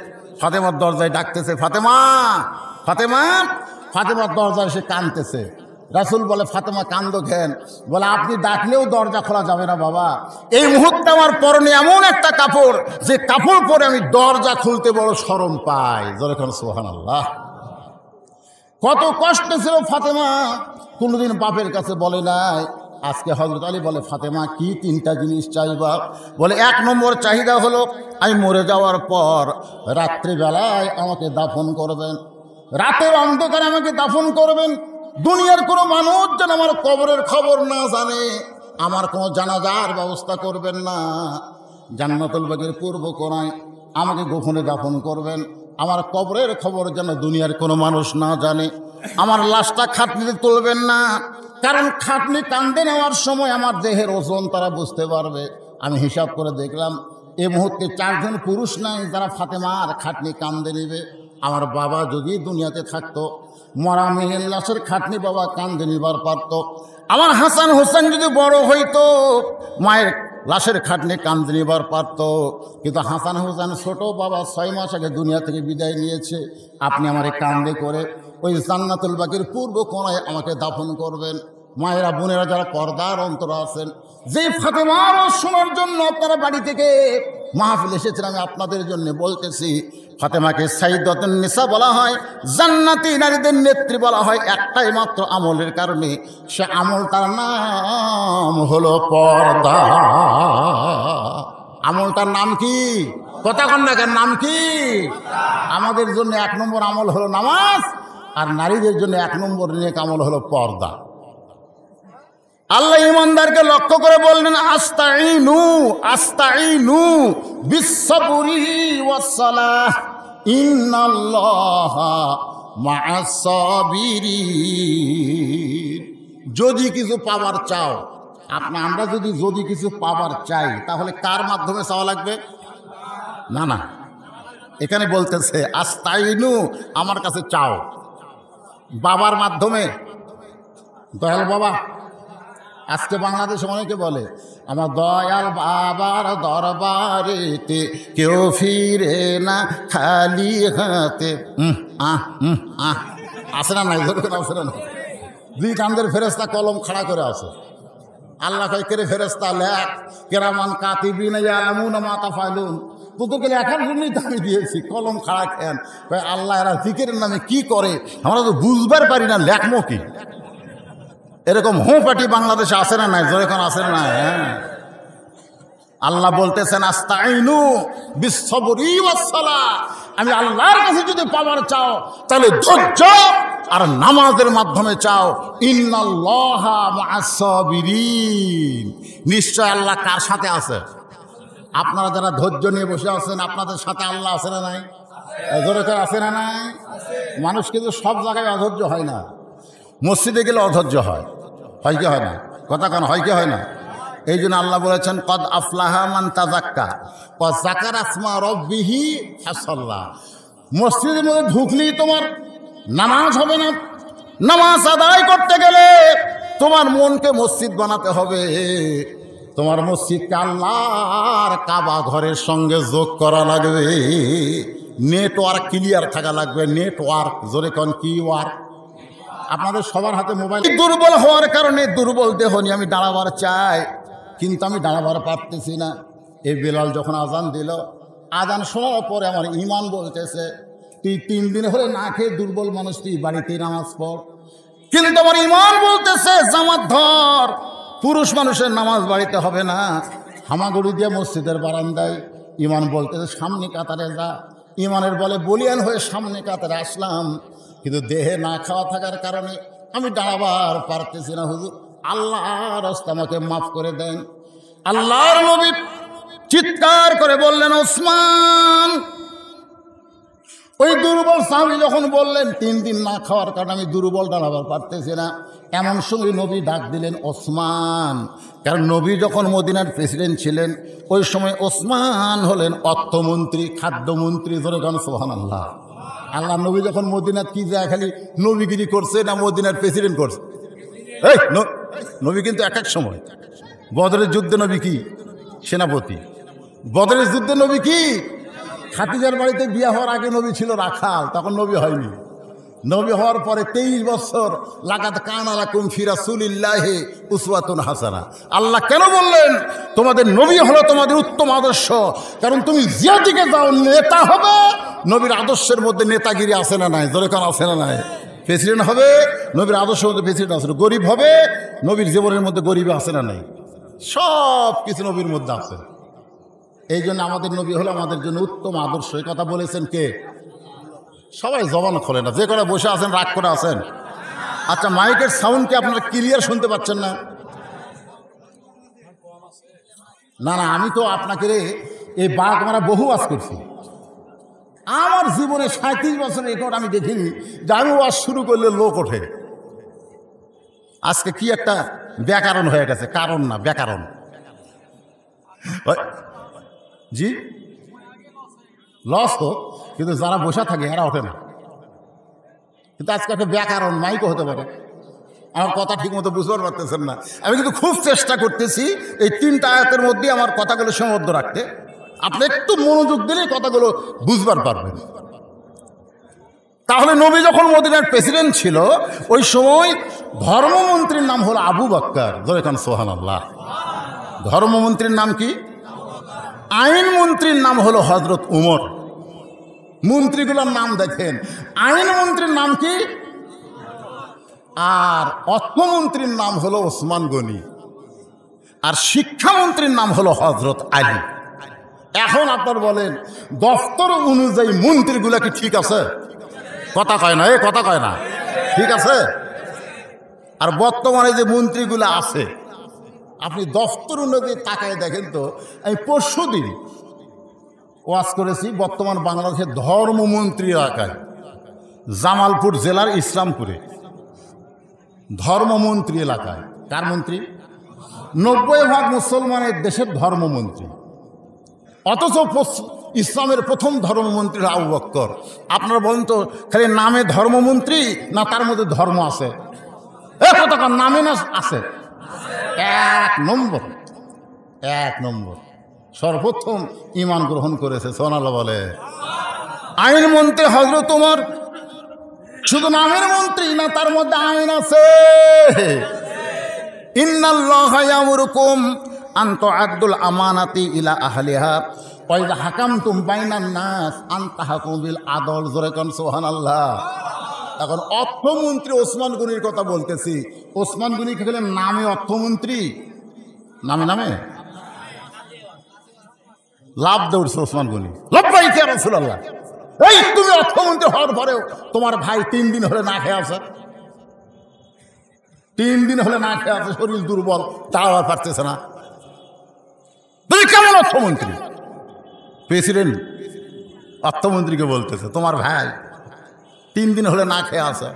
ফাতেমার দরজায় ডাকতেছে, ফাতেমা, ফাতেমা। ফাতেমার দরজায় এসে কাঁদতেছে। রাসূল বলে, ফাতেমা কান্দো কেন? বলে, আপনি ডাকলেও দরজা খোলা যাবে না বাবা। এই মুহূর্তে আমার পরনে এমন একটা কাপড়, যে কাপড় পরে আমি দরজা খুলতে বড় শরম পাই। জোরে কোন সুবহানাল্লাহ। কত কষ্ট ছিল ফাতেমা, কোনোদিন বাপের কাছে বলে নাই। আজকে হযরত আলী বলে, ফাতেমা কি তিনটা জিনিস চাইবা? বলে, 1 নম্বর চাহিদা হলো আমি মরে যাওয়ার পর রাত্রিবেলায় আমাকে দাফন করবেন, রাতের অন্ধকারে আমাকে দাফন করবেন। দুনিয়ার কোনো মানুষ যেন আমার কবরের খবর না জানে, আমার কোনো জানাজার ব্যবস্থা করবেন না। জান্নাতুল বাগের পূর্ব কোণায় আমাকে গোপনে দাফন করবেন, আমার কবরের খবর যেন দুনিয়ার কোনো মানুষ না জানে। আমার লাশটা খাটনিতে তুলবেন না, কারণ খাটনি কান্দে নেওয়ার সময় আমার দেহের ওজন তারা বুঝতে পারবে। আমি হিসাব করে দেখলাম এই মুহূর্তে 4 জন পুরুষ নাই যারা ফাতেমার খাটনি কান্দে নেবে। আমার বাবা যদি দুনিয়াতে থাকতো, মরা মেয়ের লাশের খাটনি বাবা কান্দে নিবার পারত। আমার হাসান হোসেন যদি বড় হইতো, মায়ের লাশের খাটনি কান্দে নিবার পারত। কিন্তু হাসান হোসেন ছোট, বাবা 6 মাস আগে দুনিয়া থেকে বিদায় নিয়েছে। আপনি আমার কান্দে করে ওই জান্নাতুল বাকির পূর্ব কোণায় আমাকে দাফন করবেন। মায়েরা বোনেরা যারা পর্দার অন্তর আছেন, যে ফাতেমার শোনার জন্য আপনারা বাড়ি থেকে মাহফিল এসেছেন, আমি আপনাদের জন্য বলতেছি, ফাতেমাকে সাইয়্যিদাতুন নিসা বলা হয়, জান্নাতি নারীদের নেত্রী বলা হয় একটাই মাত্র আমলের কারণে। সে আমলটার নাম হলো পর্দা। আমলটার নাম কি? কথা কন না কেন, নাম কি? আমাদের জন্য 1 নম্বর আমল হলো নামাজ, আর নারীদের জন্য 1 নম্বর নেক আমল হলো পর্দা। আল্লাহ ইমানদারকে লক্ষ্য করে বললেন, আস্তাইনু আস্তাইনু বিসসবরি ওয়াসসালাহ ইন্নাল্লাহা মা'আস সাবিরিন। যদি কিছু পাবার চাও, আমরা যদি কিছু পাবার চাই, তাহলে কার মাধ্যমে চাওয়া লাগবে? না না, এখানে বলতেছে আস্তাইনু, আমার কাছে চাও। বাবার মাধ্যমে, দয়াল বাবা। আজকে বাংলাদেশে অনেকে বলে, আমার দয়াল বাবার দরবারেতে কেউ ফিরে না খালি হাতে। আসে না নাই? আসে না? 2 কান্দের ফেরেশতা কলম খাড়া করে আছে। আল্লাহ কয়, কে রে ফেরেশতা, লেখ, কিরামান কাতিবিন ইয়ালামুনা মা তাফআলুন। তোদেরকে লেখার জন্যই তো আমি দিয়েছি, কলম খাড়া কেন? আল্লাহ এরা জিকিরের নামে কি করে আমরা তো বুঝবার পারি না, লেখমো কি? এরকম হোঁপাটি বাংলাদেশে আসে না নাই? যখন আসে না, হ্যাঁ। আল্লাহ বলতেছেন, আস্তাইনু বিসসবরি ওয়াসসালাহ। আমি আল্লাহর কাছে যদি পাওয়ার চাও, তাহলে ধৈর্য আর নামাজের মাধ্যমে চাও। ইন্নাল্লাহা মা'আস সাবিরিন। নিশ্চয় আল্লাহ কার সাথে আছে? আপনারা যারা ধৈর্য নিয়ে বসে আছেন, আপনাদের সাথে আল্লাহ আছে না নাই? জোরে করে আছে না নাই? মানুষ কিন্তু সব জায়গায় অধৈর্য হয় না। মসজিদে গেলে অধৈর্য হয়, হয় কি হয় না? কথা কেন, হয় কি হয় না? এই জন্য আল্লাহ বলেছেন, কদ আফলাহা মান তাযাক্কা ওয়া যাকারা ইসমা রাব্বিহি ফাসাল্লা। মসজিদের মধ্যে ঢুকলেই তোমার নামাজ হবে না। নামাজ আদায় করতে গেলে তোমার মনকে মসজিদ বানাতে হবে। তোমার মসজিদকে আল্লাহর কাবা ঘরের সঙ্গে যোগ করা লাগবে। নেটওয়ার্ক ক্লিয়ার থাকা লাগবে। নেটওয়ার্ক, জোরে কোন কি ওয়ার্ক? আপনাদের সবার হাতে মোবাইল। দুর্বল হওয়ার কারণে দুর্বল দেহ নিয়ে আমি দাঁড়াবার চাই, কিন্তু আমি দাঁড়াবার পারতেছি না। এই বেলাল যখন আজান দিল, আজান শোনার পরে আমার ইমান বলতেছে, তুই 3 দিন হলে না খেয়ে দুর্বল মানুষ, তুই বাড়িতেই নামাজ পড়। কিন্তু আমার ইমান বলতেছে, জামাত ধর। পুরুষ মানুষের নামাজ বাড়িতে হবে না, হামাগুড়ি দিয়ে মসজিদের বারান্দায়। ইমান বলতেছে, সামনে কাতারে যা। ইমানের বলে বলিয়ান হয়ে সামনে কাতারে আসলাম, কিন্তু দেহে না খাওয়া থাকার কারণে আমি দাঁড়াবার পারতেছি না। হুজুর, আল্লাহর রাস্তা আমাকে মাফ করে দেন। আল্লাহর নবী চিৎকার করে বললেন, ওসমান। ওই দুর্বল সাহাবী যখন বললেন 3 দিন না খাওয়ার কারণে আমি দুর্বল, দাঁড়াবার পারতেছি না, এমন সময় নবী ডাক দিলেন ওসমান। কারণ নবী যখন মদিনার প্রেসিডেন্ট ছিলেন, ওই সময় ওসমান হলেন অর্থমন্ত্রী, খাদ্যমন্ত্রী। ধরে গান সুবহানাল্লাহ। আল্লাহ নবী যখন মদিনার কি যায় খালি নবীগিরি করছে না মদিনার প্রেসিডেন্ট করছে? এই নবী কিন্তু এক এক সময়। বদরের যুদ্ধে নবী কি সেনাপতি, বদরের যুদ্ধে নবী কি খাদিজার বাড়িতে বিয়ে হওয়ার আগে নবী ছিল রাখাল, তখন নবী হয়নি। নবী হওয়ার পরে 23 বছর লাকাদ কানা লাকুম ফি রাসূলিল্লাহি উসওয়াতুন হাসানা। আল্লাহ কেন বললেন তোমাদের নবী হলো তোমাদের উত্তম আদর্শ? কারণ তুমি যেদিকে যাও নেতা হবে, নবীর আদর্শের মধ্যে নেতাগিরি আছে না নাই? জোরে কান আছে না নাই? প্রেসিডেন্ট হবে, নবীর আদর্শের মধ্যে প্রেসিডেন্ট আছে। গরিব হবে, নবীর জীবনের মধ্যে গরিব আছে না নাই? সব কিছু নবীর মধ্যে আছে। এই জন্য আমাদের নবী হলো আমাদের জন্য উত্তম আদর্শ। এই কথা বলেছেন কে? সবাই জবান খোলে না, যে করে বসে আছেন রাগ করে আছেন। আচ্ছা, মাইকের সাউন্ড কি আপনারা ক্লিয়ার শুনতে পাচ্ছেন না? না না, আমি তো আপনাকে এই বাঘ মারা বহু ওয়াজ করছি। আমার জীবনে 37 বছর রেকর্ড আমি দেখিনি যে আমি ওয়াজ শুরু করলে লোক ওঠে। আজকে কি একটা ব্যাকরণ হয়ে গেছে, কারণ না ব্যাকরণ। জি লস তো, কিন্তু যারা বসে থাকে এরা ওঠে না। কিন্তু আজকে একটা ব্যাকরণ মাইকও হতে পারে। আমার কথা ঠিক মতো বুঝতে পারতেছেন না। আমি কিন্তু খুব চেষ্টা করতেছি এই 3টা আয়াতের মধ্যে আমার কথাগুলো সীমাবদ্ধ রাখতে। আপনি একটু মনোযোগ দিলেই কথাগুলো বুঝবার পারবেন। তাহলে নবী যখন মদিনার প্রেসিডেন্ট ছিল, ওই সময় ধর্মমন্ত্রীর নাম হলো আবু বকর। জোরে কান সুবহানাল্লাহ। ধর্মমন্ত্রীর নাম কি? আইন মন্ত্রীর নাম হলো হযরত উমর। মন্ত্রীগুলোর নাম দেখেন, আইন মন্ত্রীর নাম কি? আর অর্থমন্ত্রীর নাম হলো ওসমান গনি, আর শিক্ষামন্ত্রীর নাম হলো হযরত আলী। এখন আপনার বলেন, দফতর অনুযায়ী মন্ত্রীগুলা কি ঠিক আছে? কথা কয় না, কথা কয় না, ঠিক আছে? আর বর্তমানে যে মন্ত্রীগুলো আছে, আপনি দফতর অনুযায়ী তাকায় দেখেন তো। আমি পরশুদিন ওয়াজ করেছি বর্তমান বাংলাদেশের ধর্মমন্ত্রী এলাকায়, জামালপুর জেলার ইসলামপুরে ধর্মমন্ত্রী এলাকায়। কার মন্ত্রী? 90% মুসলমানের দেশের ধর্মমন্ত্রী। অথচ ইসলামের প্রথম ধর্মমন্ত্রী আবু বকর। আপনারা বলেন তো, খালি নামে ধর্মমন্ত্রী না তার মধ্যে ধর্ম আছে? কতক্ষণ নামে না আছে? 1 নম্বর, 1 নম্বর সর্বপ্রথম ঈমান গ্রহণ করেছে। সুবহানাল্লাহ বলে। আইন মন্ত্রী হযরত ওমর শুধু নামের মন্ত্রী না, তার মধ্যে আইন আছে। ইন্নাল্লাহা ইয়ামুরুকুম আন তুআদ্দুল আমানাতি ইলা আহলিহা ওয়া ইযা হাকামতুম বাইনান নাস আন তাহকুমু বিল আদল। জোরে কোন সুবহানাল্লাহ। এখন অর্থমন্ত্রী ওসমান গনির কথা বলতেছি। ওসমান গনি কি বলেন নামে অর্থমন্ত্রী? নামে নামে লাভ দৌড়ছে ওসমান গনি। লাব্বাইক ইয়া রাসূলুল্লাহ। এই তুমি অর্থমন্ত্রী হওয়ার পরেও তোমার ভাই 3 দিন হলে না খেয়ে আছে, 3 দিন হলে না খেয়ে আছে, শরীর দুর্বল, তাও আর পারতেছে না। তুমি কেমন অর্থমন্ত্রী? প্রেসিডেন্ট অর্থমন্ত্রীকে বলতেছে তোমার ভাই 3 দিন হলে না খেয়ে আছে।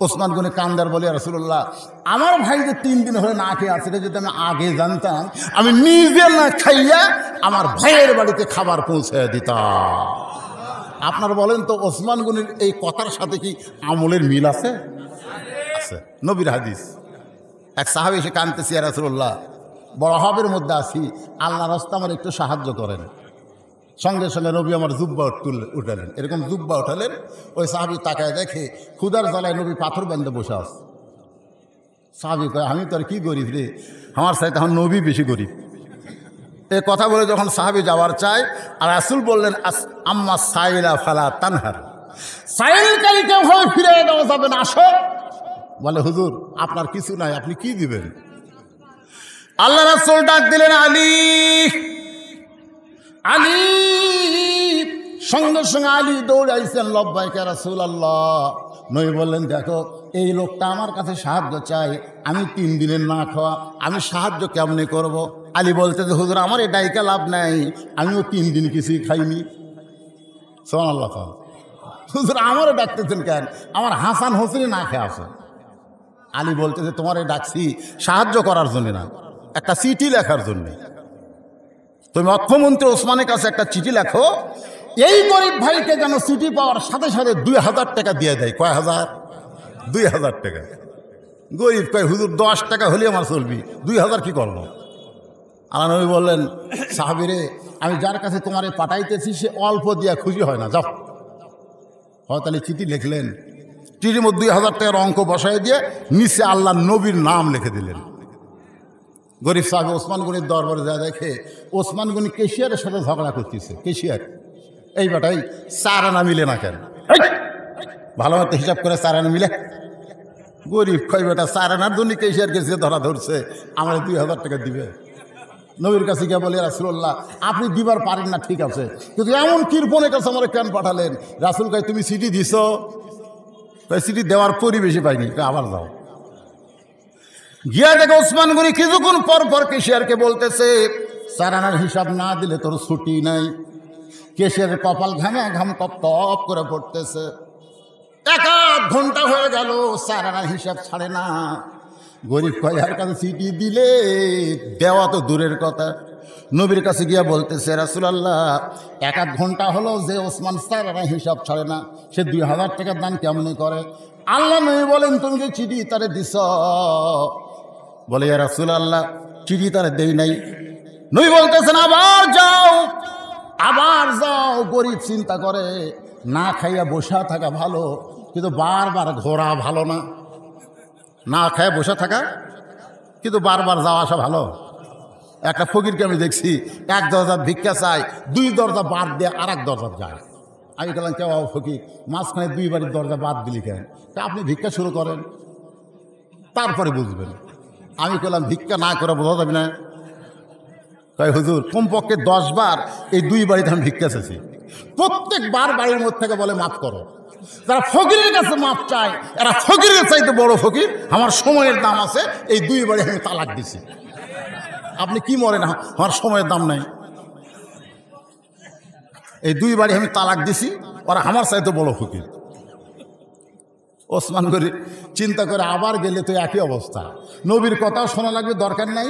ওসমান গনি কান্দার বলে, রাসূলুল্লাহ আমার ভাই যে 3 দিন হলে না খেয়ে আছে, যদি আমি আগে জানতাম আমি নিজে না খাইয়া আমার ভাইয়ের বাড়িতে খাবার পৌঁছে দিতাম। আপনার বলেন তো, ওসমান গনির এই কথার সাথে কি আমলের মিল আছে? আছে। নবীর হাদিস। এক সাহাবী এসে কাঁদতেছে, ইয়া রাসূলুল্লাহ বড় অভাবের মধ্যে আছি, আল্লাহর রাস্তা আমার একটু সাহায্য করেন। সঙ্গে সঙ্গে নবী আমার জুব্বা উঠালেন। এরকম জুব্বা উঠালেন। ওই সাহাবী তাকায় দেখে ক্ষুধার জ্বালায় নবী পাথর বেঁধে বসে আছে। সাহাবী কয়, আমি তো আর কি গরিব রে, আমার চাইতে এখন নবী বেশি গরিব। এ কথা বলে যখন সাহাবী যাওয়ার চায়, আর রাসূল বললেন আম্মা সাইলা ফালা তানহার, সাইলকারীকে ভয় ফিরে দেওয়া যাবে না, আসো। বলে হুজুর আপনার কিছু নাই, আপনি কি দিবেন? আল্লাহ রাসূল ডাক দিলেন, আলী আলী। সঙ্গে সঙ্গে আলী দৌড়াইছেন, লব্বাইক ইয়া রাসূলুল্লাহ। নবী বললেন, দেখো এই লোকটা আমার কাছে সাহায্য চাই, আমি 3 দিনের না খাওয়া, আমি সাহায্য কেমনে করব? আলী বলতে যে হুজুর আমার এই ডাইকা লাভ নাই, আমিও 3 দিন কিছুই খাইনি। সুবহানাল্লাহ। হুজুর আমারও ডাকতেছেন কেন? আমার হাসান হোসেনই না খেয়ে আছে। আলী বলতে যে তোমার এই ডাকছি সাহায্য করার জন্য না, একটা চিঠি লেখার জন্যে। তুমি অর্থমন্ত্রী ওসমানের কাছে একটা চিঠি লেখো, এই গরিব ভাইকে যেন চিঠি পাওয়ার সাথে সাথে 2000 টাকা দিয়ে দেয়। কয় হাজার? 2000 টাকা। গরিব কয় হুজুর 10 টাকা হলে আমার চলবি, 2000 কি করবো? আল্লাহ নবী বললেন, সাহাবীরে আমি যার কাছে তোমারে পাঠাইতেছি সে অল্প দিয়া খুশি হয় না, যাও। তাহলে চিঠি লিখলেন, চিঠির মধ্যে 2000 টাকার অঙ্ক বসাই দিয়ে নিচে আল্লাহ নবীর নাম লিখে দিলেন। গরিব সাহেব ওসমান গনির দরবারে যা দেখে ওসমান গনি কেশিয়ারের সাথে ঝগড়া করতেছে। কেশিয়ার এই বেটাই 4 আনা মিলে না কেন, ভালো মতো হিসাব করে 4 আনা মিলে। গরিব কয় বেটা 4 আনার জন্য কেশিয়ারকে যে ধরা ধরছে, আমার 2000 টাকা দিবে। নবীর কাছে গিয়ে বলে, রাসূলুল্লাহ আপনি দিবার পারেন না ঠিক আছে, কিন্তু এমন কৃপণের কাছে আমার কেন পাঠালেন? রাসূল কয় তুমি চিঠি দিছ? চিঠি দেওয়ার পরিবেশই পাইনি, আবার যাও। গিয়া দেখো ওসমান গনি কিছুক্ষণ পর পর কেশিয়ারকে বলতেছে 4 আনার হিসাব না দিলে তোর ছুটি নাই। কেশিয়ারের কপাল ঘামে ঘাম টপ টপ করে পড়তেছে। 1 ঘন্টা হয়ে গেল 4 আনার হিসাব ছাড়ে না। গরিব কয়ার কাছে চিঠি দিলে দেওয়া তো দূরের কথা, নবীর কাছে গিয়া বলতেছে, রাসূলুল্লাহ 1 ঘন্টা হলো যে ওসমান 4 আনা হিসাব ছাড়ে না, সে 2000 টাকার দান কেমনি করে? আল্লাহ নবী বলেন তুমি যে চিঠি তারে দিছ? বলে, ইয়া রাসূলুল্লাহ চিঠি তারে দেই নাই। নবী বলতেছেন আবার যাও, আবার যাও। গরিব চিন্তা করে না খাইয়া বসা থাকা ভালো, কিন্তু বারবার ঘোরা ভালো না। না খাইয়া বসে থাকা কিন্তু বারবার যাওয়া আসা ভালো। একটা ফকিরকে আমি দেখছি 1 দরজা ভিক্ষা চাই, 2 দরজা বাদ দিয়ে আর 1 দরজা যায়। আমি বললাম কেউ ফকির মাঝখানে 2 বাড়ির দরজা বাদ দিলি কেন? তা আপনি ভিক্ষা শুরু করেন তারপরে বুঝবেন। আমি বললাম ভিক্ষা না করে বোঝা যাবে না। তাই হুজুর কমপক্ষে 10 বার এই 2 বাড়িতে আমি ভিক্ষা চাইছি, প্রত্যেকবার বাড়ির মধ্যে থেকে বলে মাফ করো। যারা ফকিরের কাছে মাপ চায় এরা ফকিরের চাইতে বড় ফকির। আমার সময়ের দাম আছে, এই 2 বাড়ি আমি তালাক দিছি। আপনি কি মরেন আমার সময়ের দাম নাই? এই 2 বাড়ি আমি তালাক দিছি, ওরা আমার চাইতে বড় ফকির। ওসমান গনি চিন্তা করে আবার গেলে তো একই অবস্থা, নবীর কথাও শোনা লাগবে, দরকার নাই।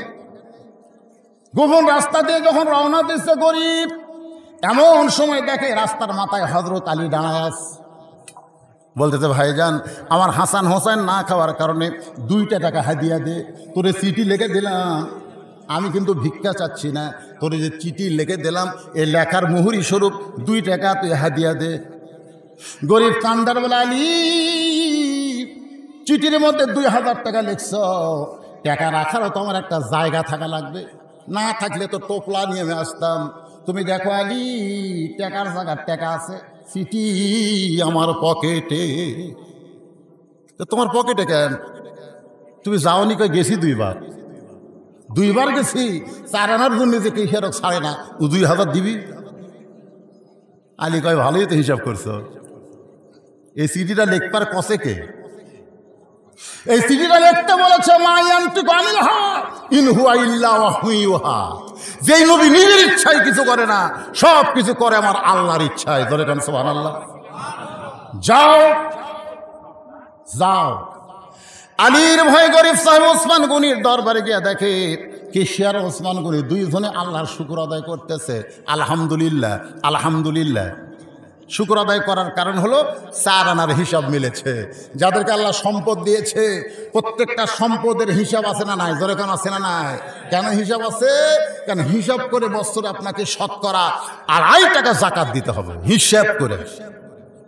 গোপন রাস্তা দিয়ে যখন রওনা দিচ্ছে গরিব, এমন সময় দেখে রাস্তার মাথায় হযরত আলী দাঁড়ায় আছে। বলতেছে ভাইজান আমার হাসান হোসেন না খাওয়ার কারণে 2টা টাকা হাদিয়া দে, তোরে চিঠি লিখে দিলাম, আমি কিন্তু ভিক্ষা চাচ্ছি না, তোরে যে চিঠি লিখে দিলাম এই লেখার মুহুরি স্বরূপ 2 টাকা তুই হাদিয়া দে। গরিব কান্দার বলে, আলী চিঠির মধ্যে 2000 টাকা লিখছ, টাকা রাখারও তো আমার একটা জায়গা থাকা লাগবে, না থাকলে তো টোপলা নিয়ে আমি আসতাম। তুমি দেখো আলী টাকার জায়গার টাকা আছে, চিঠি আমার পকেটে। তোমার পকেটে কেন? তুমি যাওনি কই? গেছি 2 বার গেছি। 4 আনার জন্য যে কেশিয়ারক ছাড়ে না, 2000 দিবি? আলী কয় ভালোই তো হিসাব করছো। এই চিঠিটা লিখবার কষে কে? এই চিঠিটা লিখতে বলেছে মা ইয়ান্তিকু আনিল হাওয়া ইন হুয়া ইল্লা ওয়াহয়ুন ইউহা। যেই নবী নিজের ইচ্ছায় কিছু করে না, সব কিছু করে আমার আল্লাহর ইচ্ছায়। ধরে কেন সুবহানাল্লাহ। যাও যাও। আলীর ভয় গরিব সাহেব ওসমান গনির দরবারে গিয়ে দেখে কেশিয়ার ওসমান গনি 2 জনে আল্লাহর শুকর আদায় করতেছে। আলহামদুলিল্লাহ আলহামদুলিল্লাহ। শুকর আদায় করার কারণ হলো 4 আনার হিসাব মিলেছে। যাদেরকে আল্লাহ সম্পদ দিয়েছে প্রত্যেকটা সম্পদের হিসাব আছে না নাই? জোরে কেন আছে না নাই? কেন হিসাব আছে? কেন হিসাব করে বছরে আপনাকে শতকরা 2.5 টাকা জাকাত দিতে হবে, হিসাব করে।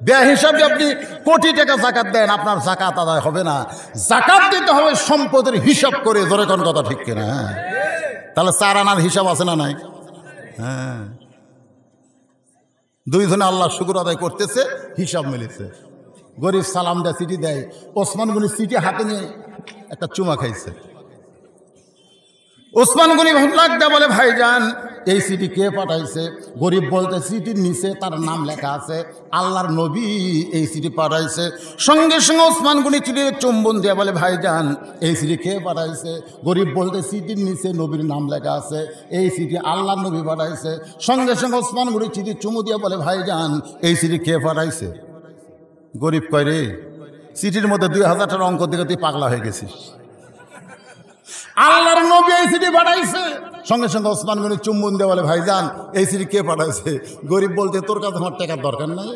বেহিসাবে আপনি কোটি টাকা জাকাত দেন, আপনার জাকাত আদায় হবে না। জাকাত দিতে হবে সম্পদের হিসাব করে। জোরে কোন কথা ঠিক কিনা? তাহলে 4 আনার হিসাব আছে না নাই? হ্যাঁ, 2 জনে আল্লাহ শুকর আদায় করতেছে, হিসাব মিলেছে। গরিব সালাম দেয়, চিঠি দেয়। ওসমান গনি চিঠি হাতে নিয়ে একটা চুমা খাইছে। ওসমান গনি লাগ দেয়া বলে ভাইজান এই চিঠি কে পাঠাইছে? গরিব বলতে চিঠির নিচে তার নাম লেখা আছে, আল্লাহর নবী এই চিঠি পাঠাইছে। সঙ্গে সঙ্গে ওসমান গনি চিঠির চুম্বন দিয়ে বলে ভাইজান এই চিঠি কে পাঠাইছে? গরিব বলতে চিঠির নিচে নবীর নাম লেখা আছে, এই চিঠি আল্লাহর নবী পাঠাইছে। সঙ্গে সঙ্গে ওসমান গনি চিঠি চুমু দিয়ে বলে ভাইজান এই চিঠি কে পাঠাইছে? গরিব কয় রে চিঠির মধ্যে 2000 টাকার অঙ্ক দিকে তুই পাগলা হয়ে গেছিস, আল্লাহর নবী এই চিঠি পাঠাইছে। সঙ্গে সঙ্গে ওসমান গনি চুম্বন দিয়ে বলে ভাইজান এই চিঠি কে পাঠাইছে? গরিব বলতে তোর কাছে আমার টাকার দরকার নাই,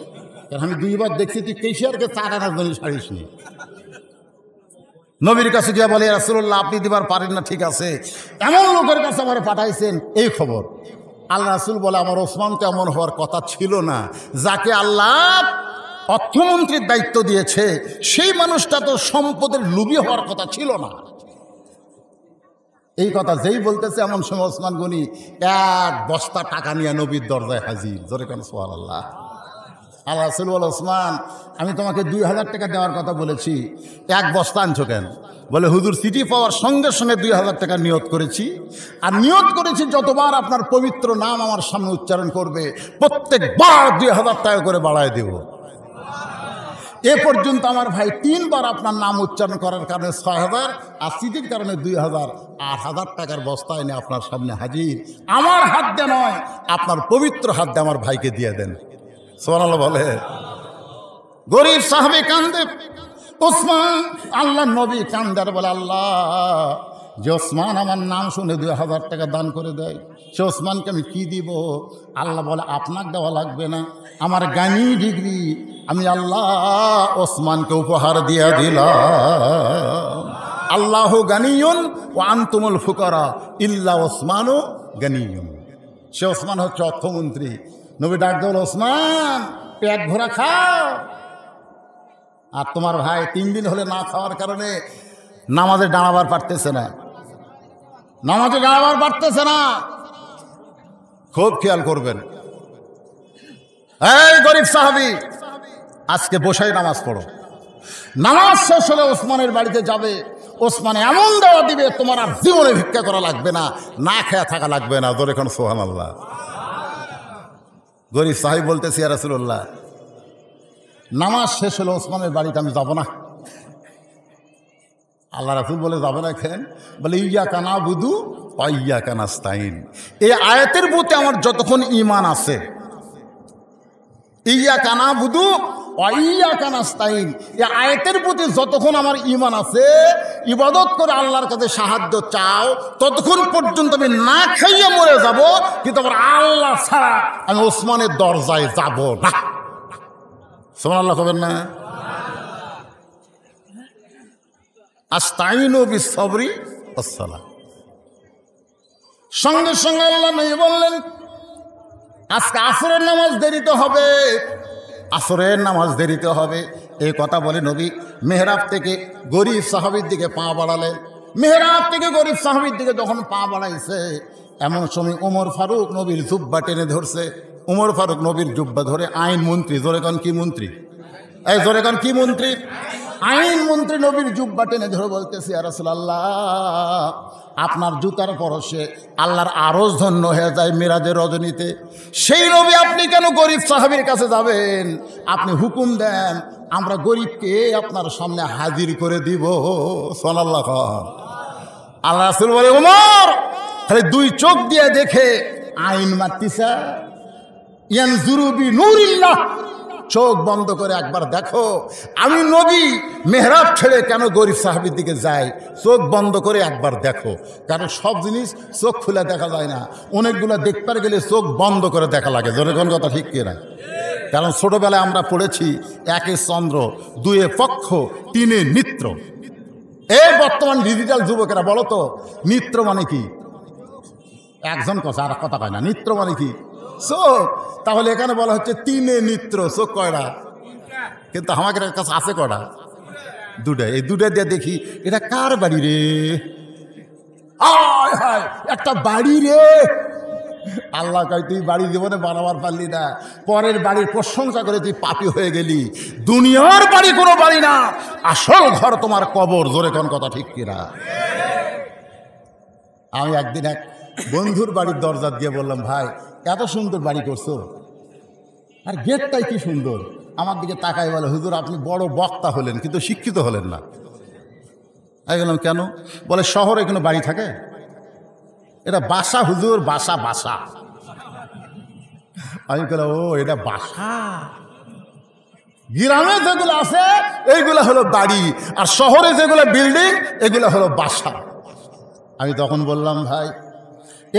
কারণ আমি 2 বার দেখছি তুই কেশিয়ারকে 4 আনার জন্য ছাড়িস নি। নবীর কাছে গিয়ে বলে রাসূলুল্লাহ আপনি দিবার পারেন না, ঠিক আছে, এমন লোকের কাছে আমার পাঠাইছেন এই খবর। আল্লাহ রাসূল বলে আমার ওসমান তো এমন হওয়ার কথা ছিল না, যাকে আল্লাহ অর্থমন্ত্রীর দায়িত্ব দিয়েছে, সেই মানুষটা তো সম্পদের লোভী হওয়ার কথা ছিল না। এই কথা যেই বলতেছে এমন সময় ওসমান গনি এক বস্তা টাকা নিয়ে নবীর দরজায় হাজির। জোরে কেন সুবহানাল্লাহ। আল্লাহ রাসূল বলে, ওসমান আমি তোমাকে 2000 টাকা দেওয়ার কথা বলেছি, এক বস্তা আনছো কেন? বলে, হুজুর চিঠি পাওয়ার সঙ্গে সঙ্গে 2000 টাকা নিয়ত করেছি, আর নিয়ত করেছি যতবার আপনার পবিত্র নাম আমার সামনে উচ্চারণ করবে প্রত্যেকবার 2000 টাকা করে বাড়ায় দেব। এ পর্যন্ত আমার ভাই 3 বার আপনার নাম উচ্চারণ করার কারণে 6000, আর চিঠির কারণে 2000, 8000 টাকার বস্তা এনে আপনার সামনে হাজির। আমার হাত দিয়ে নয়, আপনার পবিত্র হাত দিয়ে আমার ভাইকে দিয়ে দেন। সুবহানাল্লাহ বলে। গরিব সাহাবী কান্দে, ওসমান আল্লাহ নবী কান্দার বলে, আল্লাহ যে ওসমান আমার নাম শুনে 2000 টাকা দান করে দেয়, সে ওসমানকে আমি কি দিব? আল্লাহ বলে, আপনার দেওয়া লাগবে না, আমার জ্ঞানী ডিগ্রি আমি আল্লাহ ওসমানকে উপহার দিয়ে দিলাম। আল্লাহু গানিয়ুন ওয়া আনতুমুল ফুকারা ইল্লা ওসমানু গানিয়ুন। সে ওসমান হচ্ছে অর্থমন্ত্রী। নবী ডাক দিল, ওসমান পেট ভরা খাও। আর তোমার ভাই 3 দিন হলে না খাওয়ার কারণে নামাজে দাঁড়াবার পারতেছে না, নামাজে দাঁড়াবার পারতেছে না। খুব খেয়াল করবেন। এই গরিব সাহাবী, আজকে বসাই নামাজ পড়ো। নামাজ শেষ হলে ওসমানের বাড়িতে যাবে, ওসমানে এমন দেওয়া দিবে তোমার আর জীবনে ভিক্ষা করা লাগবে না, না খেয়ে থাকা লাগবে না। জোরে কোন সুবহানাল্লাহ। গরিব সাহাবী বলতেছি, ইয়া রাসূলুল্লাহ, নামাজ শেষ হলে ওসমানের বাড়িতে আমি যাব না। আল্লাহ রাসূল বলে, যাবে না কেন? বলে, ইয়াকা নাবুদু ওয়া ইয়াকা নাস্তাইন। এই আয়াতের প্রতি আমার যতক্ষণ ঈমান আছে, ইয়াকা নাবুদু ওয়া ইয়াকা নাস্তাইন, এই আয়াতের প্রতি যতক্ষণ আমার ঈমান আছে, ইবাদত করে আল্লাহর কাছে সাহায্য চাও, ততক্ষণ পর্যন্ত আমি না খাইয়ে মরে যাব, কিন্তু আবার আল্লাহ ছাড়া আমি ওসমানের দরজায় যাব না। সুবহানাল্লাহ কবেন না? আস্তাইনু বিস-সাবরি ওয়াস-সালাহ। সঙ্গে সঙ্গে আল্লাহ নবী বললেন, আজকে আসরের নামাজ দেরিতে হবে, আসরের নামাজ দেরিতে হবে। এই কথা বলে নবী মেহরাব থেকে গরিব সাহাবীর দিকে পা বাড়ালেন। মেহরাব থেকে গরিব সাহাবীর দিকে যখন পা বাড়াইছে, এমন সময় ওমর ফারুক নবীর জুব্বা টেনে ধরছে। ওমর ফারুক নবীর জুব্বা ধরে, আইন মন্ত্রী, জোরে কোন কি মন্ত্রী? এই জোরে কোন কি মন্ত্রী? আইন মন্ত্রী নবীর জুব্বা টেনে ধরে বলতেছে, ইয়া রাসূলুল্লাহ, আপনার জুতার পরশে আল্লাহর আরশ ধন্য হয়ে যায় মিরাজের রজনীতে। সেই নবী আপনি কেন গরিব সাহাবীর কাছে যাবেন? আপনি হুকুম দেন, আমরা গরিবকে আপনার সামনে হাজির করে দিব। সাল্লাল্লাহু আল্লাহ রাসূল বলে, ওমর খালি 2 চোখ দিয়ে দেখে আইন মারতিসা, ইয়ানজুরু বিনুরিল্লাহ, চোখ বন্ধ করে একবার দেখো আমি নবী মেহরাব ছেড়ে কেন গরিব সাহাবীর দিকে যাই, চোখ বন্ধ করে একবার দেখো। কারণ সব জিনিস চোখ খুলে দেখা যায় না, অনেকগুলো দেখতে গেলে চোখ বন্ধ করে দেখা লাগে। জোরে কোন কথা ঠিক কিনা? কারণ ছোটবেলায় আমরা পড়েছি, 1 চন্দ্র, 2 পক্ষ, 3 মিত্র। এই বর্তমান ডিজিটাল যুবকেরা বলো তো, মিত্র মানে কি? একজন কথা, আর কথা কয় না। মিত্র মানে কি? চোখ। তাহলে এখানে বলা হচ্ছে 3 মিত্র, চোখ কয়টা? কিন্তু আমাদের কাছে আছে কয়টা? 2টা। এই 2টা দিয়ে দেখি এটা কার বাড়ি রে? আয় হায়, একটা বাড়ি রে। আল্লাহ কয়, তুই বাড়ি জীবনে বানাবার পারলি না, পরের বাড়ির প্রশংসা করে তুই পাপী হয়ে গেলি। দুনিয়ার বাড়ি কোনো বাড়ি না, আসল ঘর তোমার কবর। জোরে কোন কথা ঠিক কিনা? আমি একদিন এক বন্ধুর বাড়ির দরজা দিয়ে বললাম, ভাই এত সুন্দর বাড়ি করছো, আর গেটটাই কি সুন্দর। আমার দিকে তাকাই বলে, হুজুর আপনি বড় বক্তা হলেন কিন্তু শিক্ষিত হলেন না। আমি বললাম, কেন? বলে, শহরে কোনো বাড়ি থাকে? এটা বাসা হুজুর, বাসা বাসা। আমি বললাম, ও এটা বাসা। গ্রামে যেগুলো আছে এইগুলো হলো বাড়ি, আর শহরে যেগুলো বিল্ডিং এগুলো হলো বাসা। আমি তখন বললাম, ভাই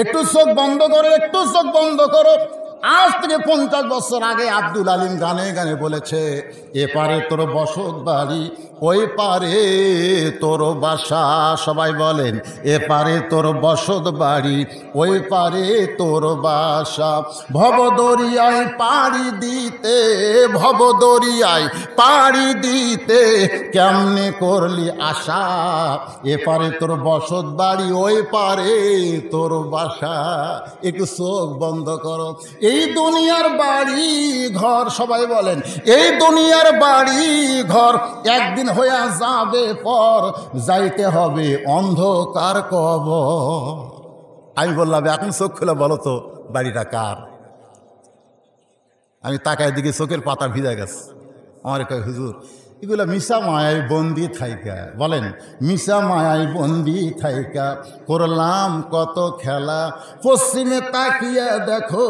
একটু চোখ বন্ধ করো, একটু চোখ বন্ধ করো। আজ থেকে 50 বছর আগে আব্দুল আলিম গানে গানে বলেছে, এপারে তোর বসত বাড়ি, ওই পারে তোর বাসা। সবাই বলেন, এপারে তোর বসত বাড়ি, ওই পারে তোর বাসা। ভবদরিয়ায় পাড়ি দিতে, ভবদরিয়ায় পাড়ি দিতে কেমনে করলি আশা, এপারে তোর বসত বাড়ি, ওই পারে তোর বাসা। একটু চোখ বন্ধ করো। এই দুনিয়ার বাড়ি ঘর, সবাই বলেন, এই দুনিয়ার বাড়ি ঘর একদিন হয়ে যাবে পর, যাইতে হবে অন্ধকার কবর। আমি বললাম, এখন চোখ খুলে বলো তো বাড়িটা কার? আমি তাকায় দিকে চোখের পাতা ভিজে গেছে। আমার কয়, হুজুর এগুলো মিশা মায়ায় বন্দি থাইকা, বলেন মিশা মায়ায় বন্দি থাইকা করলাম কত খেলা, পশ্চিমে তাকিয়ে দেখো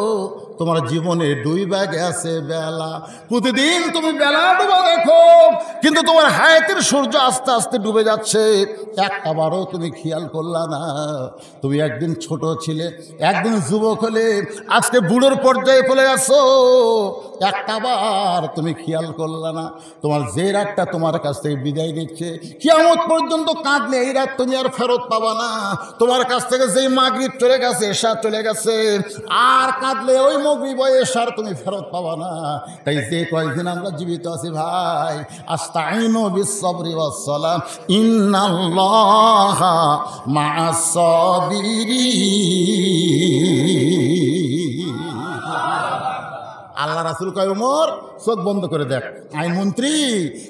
তোমার জীবনে ডুইবা গেছে বেলা। প্রতিদিন তুমি বেলা ডুবা দেখো, কিন্তু তোমার হায়াতের সূর্য আস্তে আস্তে ডুবে যাচ্ছে, একটাবারও তুমি খেয়াল করলা না। তুমি একদিন ছোট ছিলে, একদিন যুবক হলে, আজকে বুড়োর পর্যায়ে চলে আসো, একটাবার তুমি খেয়াল করলা না। তোমার যে রাতটা তোমার কাছ থেকে বিদায় দিচ্ছে, কিয়ামত পর্যন্ত কাঁদলে এই রাত তুমি আর ফেরত পাবা না। তোমার কাছ থেকে যেই মাগরিব চলে গেছে, এশা চলে গেছে, আর কাঁদলে ওই মাগরিব এশার তুমি ফেরত পাবা না। তাই যে কয়েকদিন আমরা জীবিত আছি ভাই, আস্তাইনু বিস-সাবরি ওয়াস-সালাহ, ইন্নাল্লাহা মা'আস-সাবিরিন। আল্লাহ রাসূল কয়, ওমর চোখ বন্ধ করে দেখ। আইনমন্ত্রী,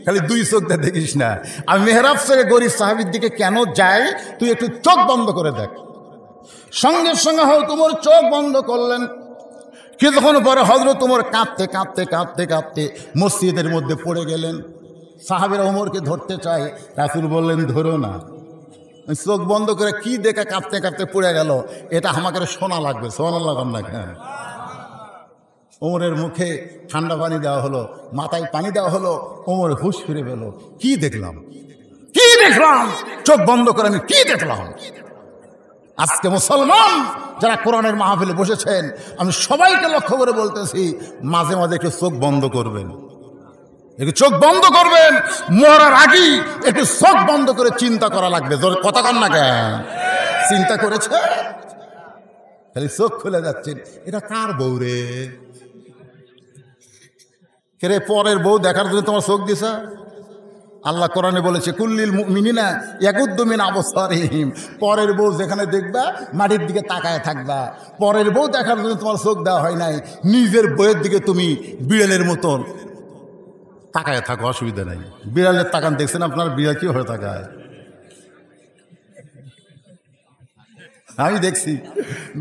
খালি দুই চোখ দিয়ে দেখিস না। আমি মেহরাব ছেড়ে গরিব সাহাবীর দিকে কেন যাই, তুই একটু চোখ বন্ধ করে দেখ। সঙ্গে সঙ্গে হয়তো ওমর চোখ বন্ধ করলেন। কিছুক্ষণ পরে হযরত ওমর কাঁদতে কাঁদতে কাঁদতে কাঁদতে মসজিদের মধ্যে পড়ে গেলেন। সাহাবীরা ওমরকে ধরতে চায়, রাসূল বললেন, ধরো না। চোখ বন্ধ করে কি দেখে কাঁদতে কাঁদতে পড়ে গেল, এটা আমাকে শোনা লাগবে। সুবহানাল্লাহ। হ্যাঁ, ওমরের মুখে ঠান্ডা পানি দেওয়া হলো, মাথায় পানি দেওয়া হলো। ওমর হুঁশ ফিরে পেল। কি দেখলাম, কি দেখলাম? চোখ বন্ধ করে আমি কি দেখলাম? আজকে মুসলমান যারা কোরআনের মাহফিলে বসেছেন, আমি সবাইকে লক্ষ্য করে বলতেছি, মাঝে মাঝে একটু চোখ বন্ধ করবেন, একটু চোখ বন্ধ করবেন। মরার আগেই একটু চোখ বন্ধ করে চিন্তা করা লাগবে। কথা কন না কেন? চিন্তা করেছে, খালি চোখ খুলে যাচ্ছেন, এটা কার বউ রে? কে পরের বউ দেখার জন্য তোমার চোখ দিছা? আল্লাহ কোরআনে বলেছে, কুল্লিল মুমিনিনা ইয়াগুদ্দু মিন আবসারিহিম। পরের বউ যেখানে দেখবা মাটির দিকে তাকায় থাকবা। পরের বউ দেখার জন্য তোমার চোখ দেওয়া হয় নাই, নিজের বইয়ের দিকে তুমি বিড়ালের মতন তাকায় থাকো, অসুবিধা নাই। বিড়ালের তাকান দেখছেন আপনার? বিড়াল কি হয়ে তাকায়? আমি দেখছি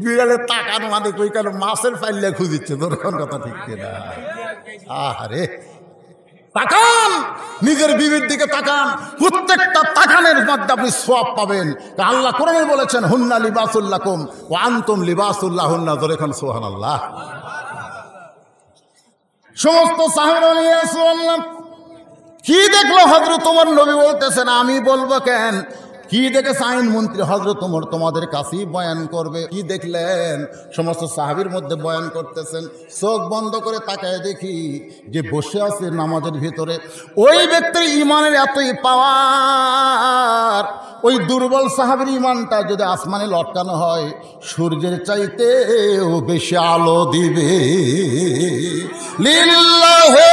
বিড়ালের তাকান মানে কই কেন মাছের পাইলে খুঁজিচ্ছে, তোর কোন কথা ঠিক কিনা? আরে তাকান, নিজের বিবির দিকে তাকান, প্রত্যেকটা তাকানের মধ্যে আপনি সওয়াব পাবেন। আল্লাহ কোরআনে বলেছেন, হুন্না লিবাসুল লাকুম ওয়া আনতুম লিবাসুল লাহুন্না। ধরে এখন সুবহানাল্লাহ। সমস্ত সাহাবীরা নিয়ে রাসূলুল্লাহ কি দেখলো? হযরত ওমর নবী বলতেছেন, আমি বলবো কেন? কি দেখেছে আইনমন্ত্রী হযরত ওমর তোমাদের কাছেই বয়ান করবে। কি দেখলেন? সমস্ত সাহাবীর মধ্যে বয়ান করতেছেন। চোখ বন্ধ করে তাকায় দেখি যে বসে আছে নামাজের ভিতরে ওই ব্যক্তির ইমানের এতই পাওয়ার, ওই দুর্বল সাহাবীর ইমানটা যদি আসমানে লটকানো হয়, সূর্যের চাইতেও বেশি আলো দিবে। লিল্লাহি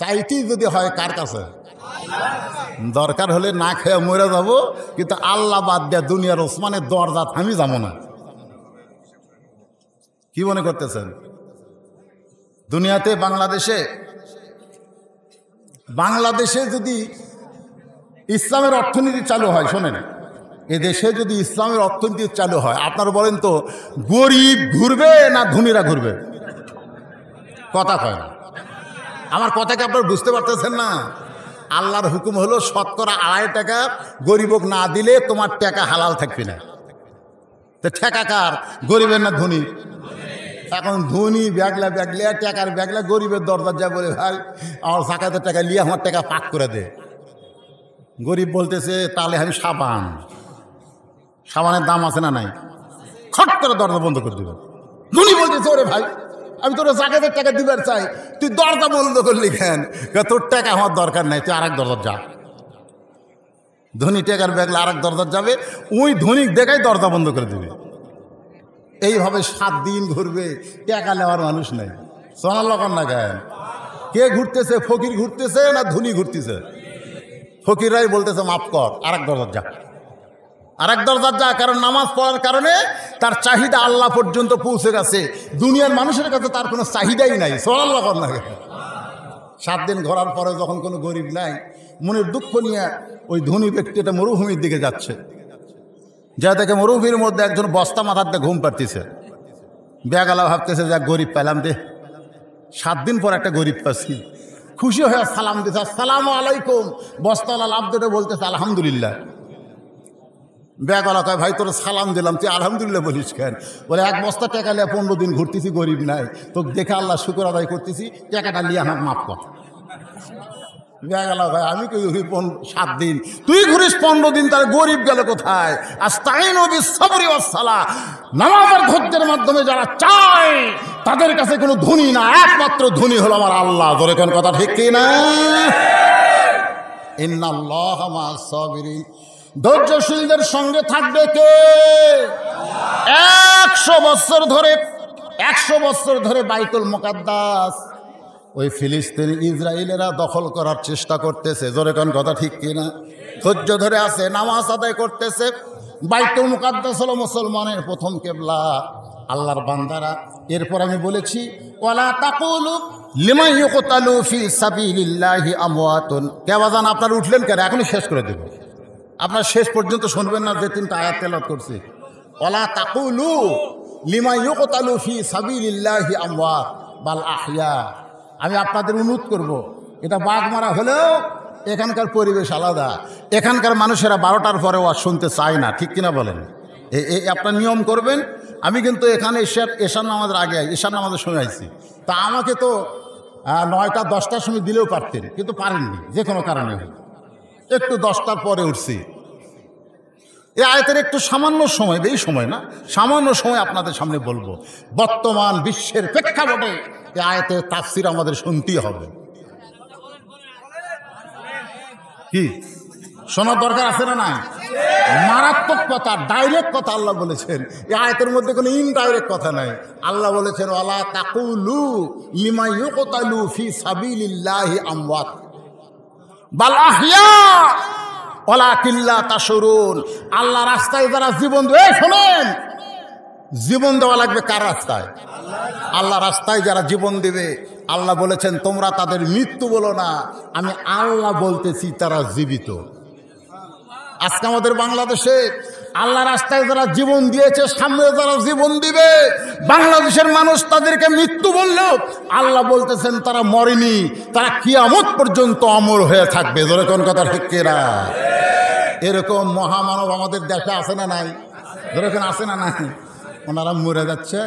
চাইতেই যদি হয় কার কাছে? দরকার হলে না খেয়ে মরে যাব, কিন্তু আল্লাহ বাদ দেয়া দুনিয়ার ওসমানের দরজা আমি যাবো না। কি মনে করতেছেন? দুনিয়াতে বাংলাদেশে যদি ইসলামের অর্থনীতি চালু হয়, শোনেন, এ দেশে যদি ইসলামের অর্থনীতি চালু হয়, আপনারা বলেন তো গরিব ঘুরবে না ধনীরা ঘুরবে? কথা কয় না। আমার কথাকে আপনারা বুঝতে পারতেছেন না? আল্লাহর হুকুম হলো শতকরা 2.5 টাকা গরিবক না দিলে তোমার টাকা হালাল থাকবে না। তো ঠেকা কার? গরিবের না ধনী? এখন ধনী ব্যাগলা টাকার ব্যাগলা গরিবের দরজা যা বলে, ভাই আমার জাকাতের টাকা নিয়ে আমার টাকা পাক করে দে। গরিব বলতেছে, তাহলে আমি সাবান। সাবানের দাম আছে না নাই? খট করে দরজা বন্ধ করে দিবেন। ধনী বলতেছে, ওরে ভাই আমি তোর জাকাতের টাকা দিবার চাই, তুই দরজা বন্ধ করলি কেন? তোর টাকা আমার দরকার নাই, তুই আরেক দরজা যা। ধনী টাকার ব্যাগলে আরেক দরজা যাবে, ওই ধনিক দেখাই দরজা বন্ধ করে দিবে। এইভাবে 7 দিন ঘুরবে, টাকা নেওয়ার মানুষ নেই। সোনার লগন না কেন? কে ঘুরতেছে? ফকির ঘুরতেছে না ধনী ঘুরতেছে? ফকিররাই বলতেছে মাফ কর, আরেক দরজা যা, আরেক দরজা যা। কারণ নামাজ পড়ার কারণে তার চাহিদা আল্লাহ পর্যন্ত পৌঁছে গেছে, দুনিয়ার মানুষের কাছে তার কোনো চাহিদাই নাই। সোনার লগন না কেন? 7 দিন ঘোরার পরে যখন কোনো গরিব নাই, মনের দুঃখ নিয়ে ওই ধনী ব্যক্তিটা মরুভূমির দিকে যাচ্ছে, যা দেখে মরুভূমির মধ্যে একজন বস্তা মাথার দিয়ে ঘুম পাড়তেছে। ব্যাগালা ভাবতেছে যা গরিব পেলাম দে, 7 দিন পর একটা গরিব পাচ্ছি, খুশি হয়ে সালাম দিতে, আসসালামু আলাইকুম। বস্তাওয়ালা লাভ দিতে বলতেছে আলহামদুলিল্লাহ। ব্যাগওয়ালা কয় ভাই তোর সালাম দিলাম, তুই আলহামদুলিল্লাহ বলিস কেন? বলে 1 বস্তা টাকা নিয়ে 15 দিন ঘুরতেছি, গরিব নাই, তো দেখে আল্লাহ শুকর আদায় করতেছি, টাকাটা নিয়ে আমার মাফ কর। ব্যাগওয়ালা ভাই আমি কই 7 দিন, তুই ঘুরিস 15 দিন, তার গরিব গেল কোথায়? আস্তাইনু বিস-সাবরি ওয়াস-সালাহ। নামাজ আর ধৈর্যের মাধ্যমে যারা চায় তাদের কাছে কোনো ধনী না, একমাত্র ধনী হলো আমার আল্লাহ। জোরে কোন কথা ঠিক কি না? ইন্নাল্লাহা মা'আস-সাবিরিন। ধৈর্যশীলদের সঙ্গে থাকবে কে? 100 বছর ধরে বাইতুল মুকাদ্দাস ওই ফিলিস্তিন ইসরায়েলেরা দখল করার চেষ্টা করতেছে। জোরে কোন কথা ঠিক কিনা? ধৈর্য ধরে আছে, নামাজ আদায় করতেছে। বাইতুল মুকাদ্দাস হলো মুসলমানের প্রথম কিবলা, আল্লাহর বান্দারা। এরপর আমি বলেছি ওয়ালা তাকুলু লিমান ইউকতালু ফি সাবিলিল্লাহি আমওয়াতুন। কে বাজান আপনারা উঠলেন কেন? এখনই শেষ করে দেব, আপনার শেষ পর্যন্ত শুনবেন না যে 3টা আয়াত তেলাওয়াত করছি। ওয়ালা তাকুলু লিমান ইউকতালু ফি সাবিলিল্লাহি আমওয়াত বাল আহইয়া। আমি আপনাদের অনুরোধ করব, এটা বাগমারা হলেও এখানকার পরিবেশ আলাদা, এখানকার মানুষেরা 12টার পরে ওয়াজ শুনতে চায় না, ঠিক কিনা বলেন? আপনার নিয়ম করবেন। আমি কিন্তু এখানে এশার নামাজের আগে এশার নামাজের সময় আইছি, তা আমাকে তো 9টা 10টার সময় দিলেও পারতেন, কিন্তু পারেননি, যে কোনো কারণে একটু 10টার পরে উঠছি। এই আয়াতের একটু সামান্য সময়, এই সময় না, সামান্য সময় আপনাদের সামনে বলবো। বর্তমান বিশ্বের প্রেক্ষাপটে এই আয়াতের তাফসীর আমাদের শুনতেই হবে। কি শোনার দরকার আছে না? না, মারাত্মক কথা, ডাইরেক্ট কথা আল্লাহ বলেছেন। এই আয়াতের মধ্যে কোনো ইনডাইরেক্ট কথা নাই। আল্লাহ বলেছেন ওয়ালা তাকুলু লিমা ইউকতালু ফি সাবিলিল্লাহি আমওয়াত বাল আহইয়া ওয়ালাকিন লা তাশউরুন। আল্লাহ রাস্তায় যারা জীবন দেয়, শোনেন, জীবন দেওয়া লাগবে কার রাস্তায়? আল্লাহ রাস্তায় যারা জীবন দিবে, আল্লাহ বলেছেন তোমরা তাদের মৃত্যু বলো না, আমি আল্লাহ বলতেছি তারা জীবিত। আজকে আমাদের বাংলাদেশে আল্লাহ রাস্তায় যারা জীবন দিয়েছে, সামনে যারা জীবন দিবে, বাংলাদেশের মানুষ তাদেরকে মৃত্যু বললেও আল্লাহ বলতেছেন তারা মরেনি, তারা কিয়ামত পর্যন্ত অমর হয়ে থাকবে। জোরে কোন কথা ঠিক কিনা? এরকম মহামানব আমাদের দেশে আছে না নাই? জোরে কোন আছে না নাই? ওনারা মরে যাচ্ছে,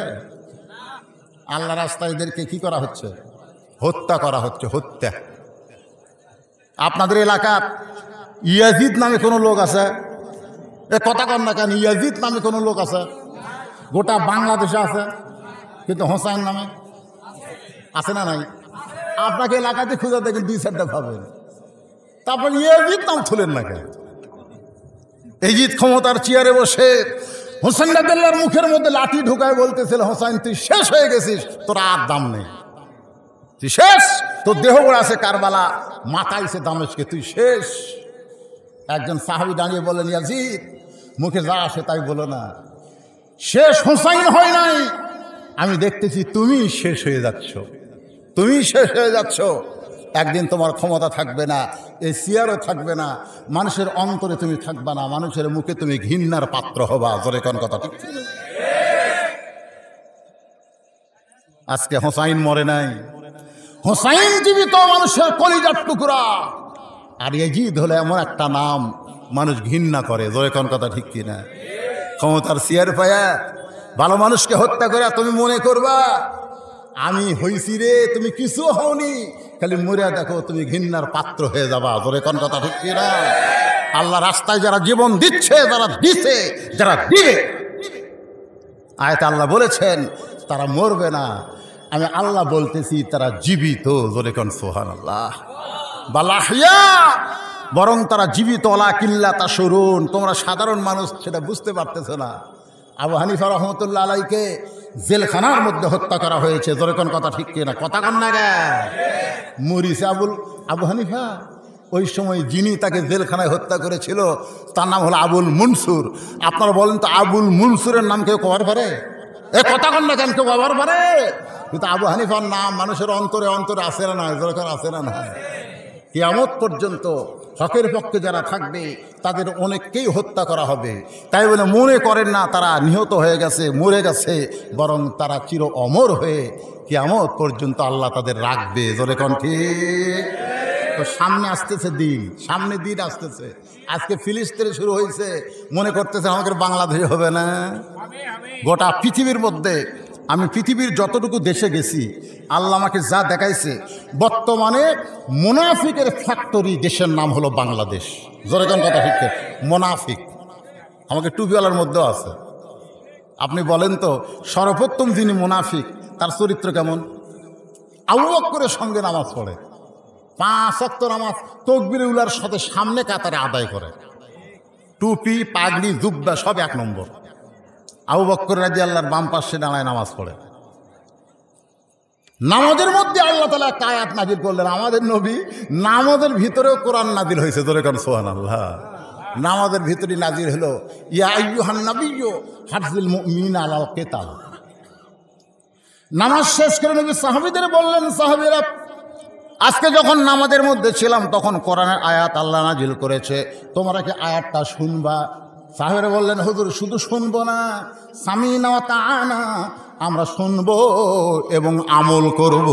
আল্লাহ রাস্তায় এদেরকে কি করা হচ্ছে? হত্যা করা হচ্ছে, হত্যা। আপনাদের এলাকার ইয়াজিদ নামে কোনো লোক আছে? এ কথা কন না কেন? ইয়াজিদ নামে কোনো লোক আছে? গোটা বাংলাদেশে আছে, কিন্তু হোসাইন নামে আছে না নাই? আপনাকে এলাকাতে খুঁজে দেখেন 2-4টা পাবেন। তারপর ইয়াজিদ নাম তুলেন না কেন? ইয়াজিদ ক্ষমতার চেয়ারে বসে হোসেন রাদিয়াল্লাহর মুখের মধ্যে লাঠি ঢুকায় বলতেছিল, হোসাইন তুই শেষ হয়ে গেছিস, তোর আর দাম নেই, তুই শেষ, তোর দেহ পড়ে আছে কারবালা, মাথাইছে দামেশকে, তুই শেষ। একজন সাহাবী দাঁড়িয়ে বলেন, ইয়াজিদ মুখে যা আসে তাই বলো না, শেষ হোসাইন হয় নাই, আমি দেখতেছি তুমি শেষ হয়ে যাচ্ছ, তুমি শেষ হয়ে যাচ্ছ। একদিন তোমার ক্ষমতা থাকবে না, এই চেয়ারও থাকবে না, মানুষের অন্তরে তুমি থাকবে না, মানুষের মুখে তুমি ঘৃণার পাত্র হবা। জোরে কোন কথা ঠিক? আজকে হোসাইন মরে নাই, হোসাইন জীবিত, মানুষের কলিজার টুকরা। আর ইয়াজিদ হলো এমন একটা নাম মানুষ ঘৃণা করে। জোরে কোন কথা ঠিক কিনা? ক্ষমতার চেয়ার পায়া ভালো মানুষকে হত্যা করে তুমি মনে করবা আমি হইছি রে, তুমি কিছু হওনি, খালি মরে দেখো তুমি ঘৃণার পাত্র হয়ে যাবা। জোরে কোন কথা ঠিক কিনা? আল্লাহ রাস্তায় যারা জীবন দিচ্ছে, যারা দিছে, যারা দিবে, আয়াতে আল্লাহ বলেছেন তারা মরবে না। আমি আল্লাহ বলতেছি তারা জীবিত। জোরে কোন সুবহানাল্লাহ। বালাহিয়া, বরং তারা জীবিত। ওলা কিল্লা তা শুরুন, তোমরা সাধারণ মানুষ সেটা বুঝতে পারতেছো না। আবু হানিফা রহমতুল্লাহ আলাইকে জেলখানার মধ্যে হত্যা করা হয়েছে। জোরে কোন কথা ঠিক কিনা? কথা কন না গে। মরিছে আবু হানিফা। ওই সময় যিনি তাকে জেলখানায় হত্যা করেছিল তার নাম হলো আবুল মনসুর। আপনারা বলেন তো আবুল মনসুরের নাম কেউ কবার পারে? এ কথা কন না কেন, কেউ কবার পারে? কিন্তু আবু হানিফার নাম মানুষের অন্তরে অন্তরে আসে না, যখন আসে না, কিয়ামত পর্যন্ত হকের পক্ষে যারা থাকবে তাদের অনেককেই হত্যা করা হবে। তাই বলে মনে করেন না তারা নিহত হয়ে গেছে, মরে গেছে, বরং তারা চির অমর হয়ে কিয়ামত পর্যন্ত আল্লাহ তাদের রাখবে। জোরে কোন ঠিক? তো সামনে আসতেছে দিন, সামনে দিন আসতেছে। আজকে ফিলিস্তিনে শুরু হয়েছে, মনে করতেছে আমাদের বাংলাদেশে হবে না। গোটা পৃথিবীর মধ্যে আমি পৃথিবীর যতটুকু দেশে গেছি, আল্লাহ আমাকে যা দেখাইছে, বর্তমানে মুনাফিকের ফ্যাক্টরি দেশের নাম হলো বাংলাদেশ। জোরে কোন কথা ঠিক? মুনাফিক আমাকে টুপিওয়ালার মধ্যেও আছে। আপনি বলেন তো সর্বপ্রথম যিনি মুনাফিক তার চরিত্র কেমন? আবু বকরের সঙ্গে নামাজ পড়ে, 5 ওয়াক্ত নামাজ তাকবীরে উলার সাথে সামনে কাতারে আদায় করে, টুপি পাগড়ি জুব্বা সব 1 নম্বর। আবু বকর রাদিয়াল্লাহর বাম পাশে দাঁড়ায় নামাজ পড়ে। নামাজের মধ্যে আল্লাহ তাআলা একটা আয়াত নাযিল করলেন। আমাদের নবী নামাজের ভিতরেও কোরআন নাযিল হয়েছে। জোরে কোন সুবহানাল্লাহ। নামাজের ভিতরে নাযিল হলো ইয়া আইয়ুহান নাবিয়্যু হাফিজুল মুমিনিনা আলাল কিতাল। নামাজ শেষ করে নবী সাহাবীদের বললেন, সাহাবীরা আজকে যখন নামাজের মধ্যে ছিলাম তখন কোরআনের আয়াত আল্লাহ নাযিল করেছে, তোমরা কি আয়াতটা শুনবা? সাহাবীরা বললেন, হুজুর শুধু শুনবো না, সামিনা ওয়া তাআনা, আমরা শুনবো এবং আমল করব।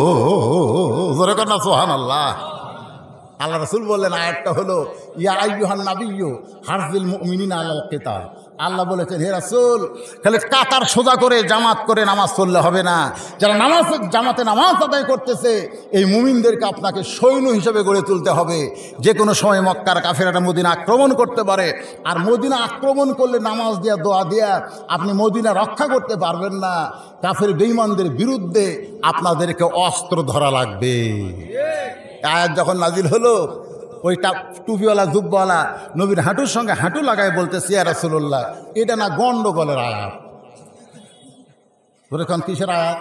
জোরে কোন সুবহানাল্লাহ। আল্লাহ রাসূল বললেন আয়াতটা হলো ইয়া আইয়ুহান নাবিয়্যু হাফিজুল মুমিনিনা আলাল কিতাল। আল্লাহ বলেছেন, হে রাসূল খালি কাতার সোজা করে জামাত করে নামাজ পড়লে হবে না। যারা জামাতে নামাজ আদায় করতেছে এই মুমিনদেরকে আপনাকে সৈন্য হিসেবে গড়ে তুলতে হবে। যে কোনো সময় মক্কার কাফেররা মদিনা আক্রমণ করতে পারে, আর মদিনা আক্রমণ করলে নামাজ দিয়া দোয়া দিয়া আপনি মদিনা রক্ষা করতে পারবেন না। কাফের বেঈমানদের বিরুদ্ধে আপনাদেরকে অস্ত্র ধরা লাগবে। আয়াত যখন নাজিল হলো, ওইটা টুপিওয়ালা জুব্বাওয়ালা নবীর হাঁটুর সঙ্গে হাঁটু লাগায় বলতেছে, ইয়া রাসূলুল্লাহ এটা না গন্ডগোলের আয়াত। এখন কিসের আয়াত?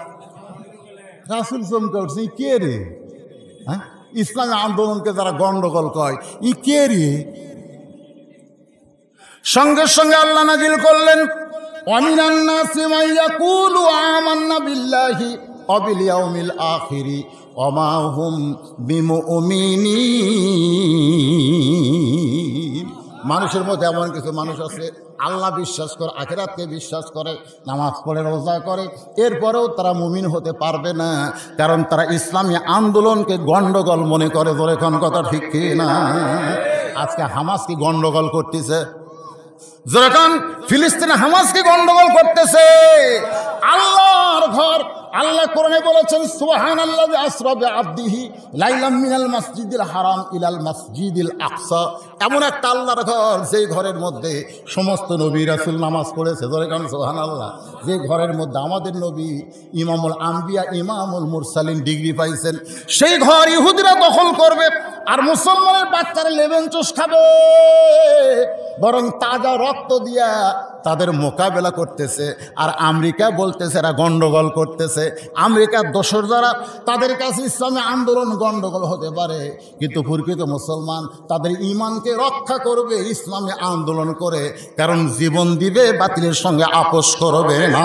রাসূল চমকে উঠছে, ই কে রে? হ্যাঁ, ইসলামী আন্দোলনকে যারা গন্ডগোল কয়, ই কে রে? সঙ্গে সঙ্গে আল্লাহ নাজিল করলেন, ওয়ামিনান নাসি মান ইয়াকুলু আমান্না বিল্লাহি ওয়া বিল ইয়াউমিল আখিরি ওয়া মা হুম বিমুমিনিন। মানুষের মধ্যে এমন কিছু মানুষ আছে আল্লাহ বিশ্বাস করে, আখিরাতকে বিশ্বাস করে, নামাজ পড়ে, রোজা করে, এরপরেও তারা মুমিন হতে পারবে না, কারণ তারা ইসলামী আন্দোলনকে গন্ডগোল মনে করে। জোরে কোন কথা ঠিক কি না? আজকে হামাস কি গন্ডগোল করতেছে? যখন ফিলিস্তিনে হামাসকে গন্ডগোল করতেছে, আল্লাহর ঘর, আল্লাহ কোরআনে বলেছেন সুবহানাল্লাযী আসরা বিআবদিহি লাইলাম মিনাল মাসজিদিল হারাম ইলাল মাসজিদিল আকসা। এমন একটা আল্লাহর ঘর যেই ঘরের মধ্যে সমস্ত নবী রাসূল নামাজ পড়েছে। জোরে কান সুবহানাল্লাহ। যে ঘরের মধ্যে আমাদের নবী ইমামুল আম্বিয়া ইমামুল মুরসালিন ডিগ্রি পাইছেন, সেই ঘর ইহুদিরা দখল করবে আর মুসলমানের বাচ্চারা লেমন চুষ খাবে। বরং তাজা রক্ত দিয়া তাদের মোকাবেলা করতেছে। আর আমেরিকা বলতেছে এরা গন্ডগোল করতেছে। আমেরিকার দোসর যারা, তাদের কাছে ইসলামী আন্দোলন গন্ডগোল হতে পারে, কিন্তু প্রকৃত মুসলমান তাদের ঈমানকে রক্ষা করবে ইসলামী আন্দোলন করে, কারণ জীবন দিবে, বাতিলের সঙ্গে আপোষ করবে না।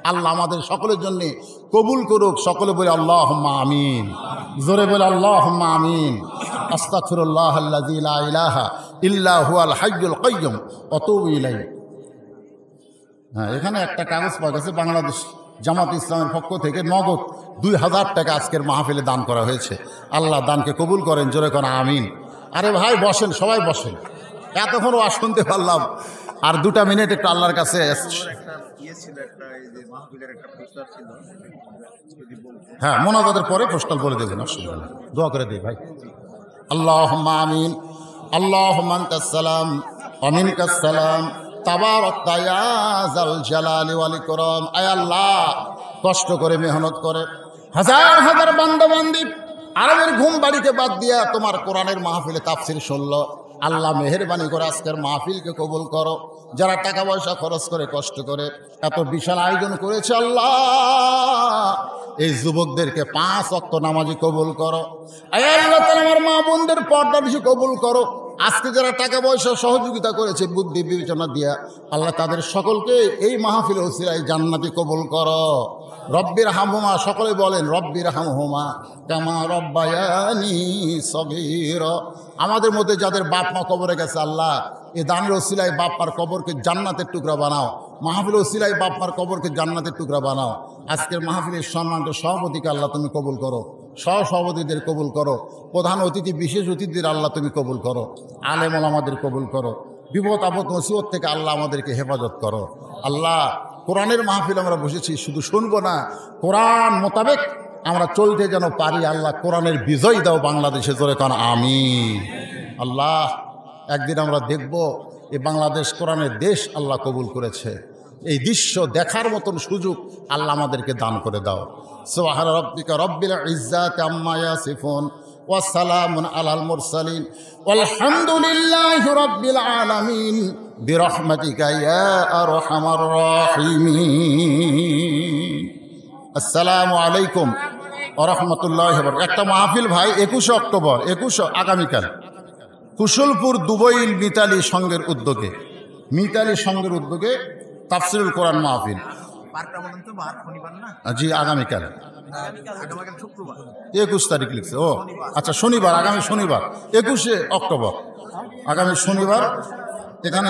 আল্লাহ আমাদের সকলের জন্য কবুল করুক। সকলে বলে আল্লাহুম্মা আমিন। জোরে বলে আল্লাহুম্মা আমিন। আস্তাগফিরুল্লাহাল্লাযী লা ইলাহা ইল্লা হুয়াল হাইয়ুল কাইয়্যুম ওয়া আতুবু ইলাইহি। হ্যাঁ, এখানে একটা কাগজ পাওয়া গেছে, বাংলাদেশ জামাত ইসলামের পক্ষ থেকে নগদ 2000 টাকা আজকের মাহফিলে দান করা হয়েছে। আল্লাহ দানকে কবুল করেন। জোরে কোন আমিন। আরে ভাই বসেন, সবাই বসেন। এতক্ষণ ওয়াজ শুনতে পারলাম, আর 2 মিনিট একটু আল্লাহর কাছে। হ্যাঁ, মোনাজাতের পরে পোস্টাল বলে দেবেন, অসুবিধা নেই, দোয়া করে দিই ভাই। আল্লাহুম্মা আমিন। আল্লাহুম্মা আনতাস সালাম ওয়া মিনকাস সালাম তাবারাকতা ইয়া যাল জালালি ওয়াল ইকরাম। আয় আল্লাহ, কষ্ট করে মেহনত করে হাজার হাজার বান্দা বান্দি আরবের ঘুম বাড়িতে বাদ দিয়া তোমার কোরআনের মাহফিলে তাফসীর শুনলো। আল্লাহ মেহেরবানি করে আজকের মাহফিলকে কবুল করো। যারা টাকা পয়সা খরচ করে কষ্ট করে এত বিশাল আয়োজন করেছে আল্লাহ, এই যুবকদেরকে 5 ওয়াক্ত নামাজি কবুল করো। আয় আল্লাহ তাআলা আমার মা বোনদের পর্দা বেশি কবুল করো। আজকে যারা টাকা পয়সা সহযোগিতা করেছে বুদ্ধি বিবেচনা দিয়া আল্লাহ তাদের সকলকে এই মাহফিলের ওসিলায় জান্নাতি কবুল করো। রব্বির হামহুমা, সকলে বলেন রব্বির হামহুমা কামা রব্বায়ানি সগীরা। আমাদের মধ্যে যাদের বাপ মা কবরে গেছে আল্লাহ, এই দানের ওসিলায় বাপ মার কবরকে জান্নাতের টুকরা বানাও। মাহফিলের ওসিলায় বাপ মার কবরকে জান্নাতের টুকরা বানাও। আজকের মাহফিলের সম্মানিত সভাপতিকে আল্লাহ তুমি কবুল করো, সহসভাপতিদের কবুল করো, প্রধান অতিথি বিশেষ অতিথিদের আল্লাহ তুমি কবুল করো, আলেম ওলামাদের কবুল করো। বিপদ আপদ মুসিবত থেকে আল্লাহ আমাদেরকে হেফাজত করো। আল্লাহ কোরআনের মাহফিল আমরা বসেছি, শুধু শুনবো না, কোরআন মোতাবেক আমরা চলতে যেন পারি। আল্লাহ কোরআনের বিজয় দাও বাংলাদেশে, জোরে কান আমিন। আল্লাহ একদিন আমরা দেখব এই বাংলাদেশ কোরআনের দেশ আল্লাহ কবুল করেছে। এই দৃশ্য দেখার মতন সুযোগ আল্লাহ আমাদেরকে দান করে দাও। সুবহান রাব্বিকা রব্বিল ইজ্জাতি আম্মা ইয়াসিফুন ওয়া সালামুন আলাল মুরসালিন ওয়ালহামদুলিল্লাহি রাব্বিল আলামিন বিরহমাতিকা ইয়া আরহামার রাহিমিন। আসসালামু আলাইকুম ওয়া রাহমাতুল্লাহি ওয়া বারাকাতুহু। একটা মাহফিল ভাই 21 অক্টোবর, 21 আগামীকাল কুশলপুর দুবইল মিতালি সংঘের উদ্যোগে, মিতালি সংঘের উদ্যোগে তাফসীরুল কোরআন মাহফিল। জি আগামীকাল 21 তারিখ লিখছে। ও আচ্ছা, শনিবার, আগামী শনিবার 21 অক্টোবর, আগামী শনিবার এখানে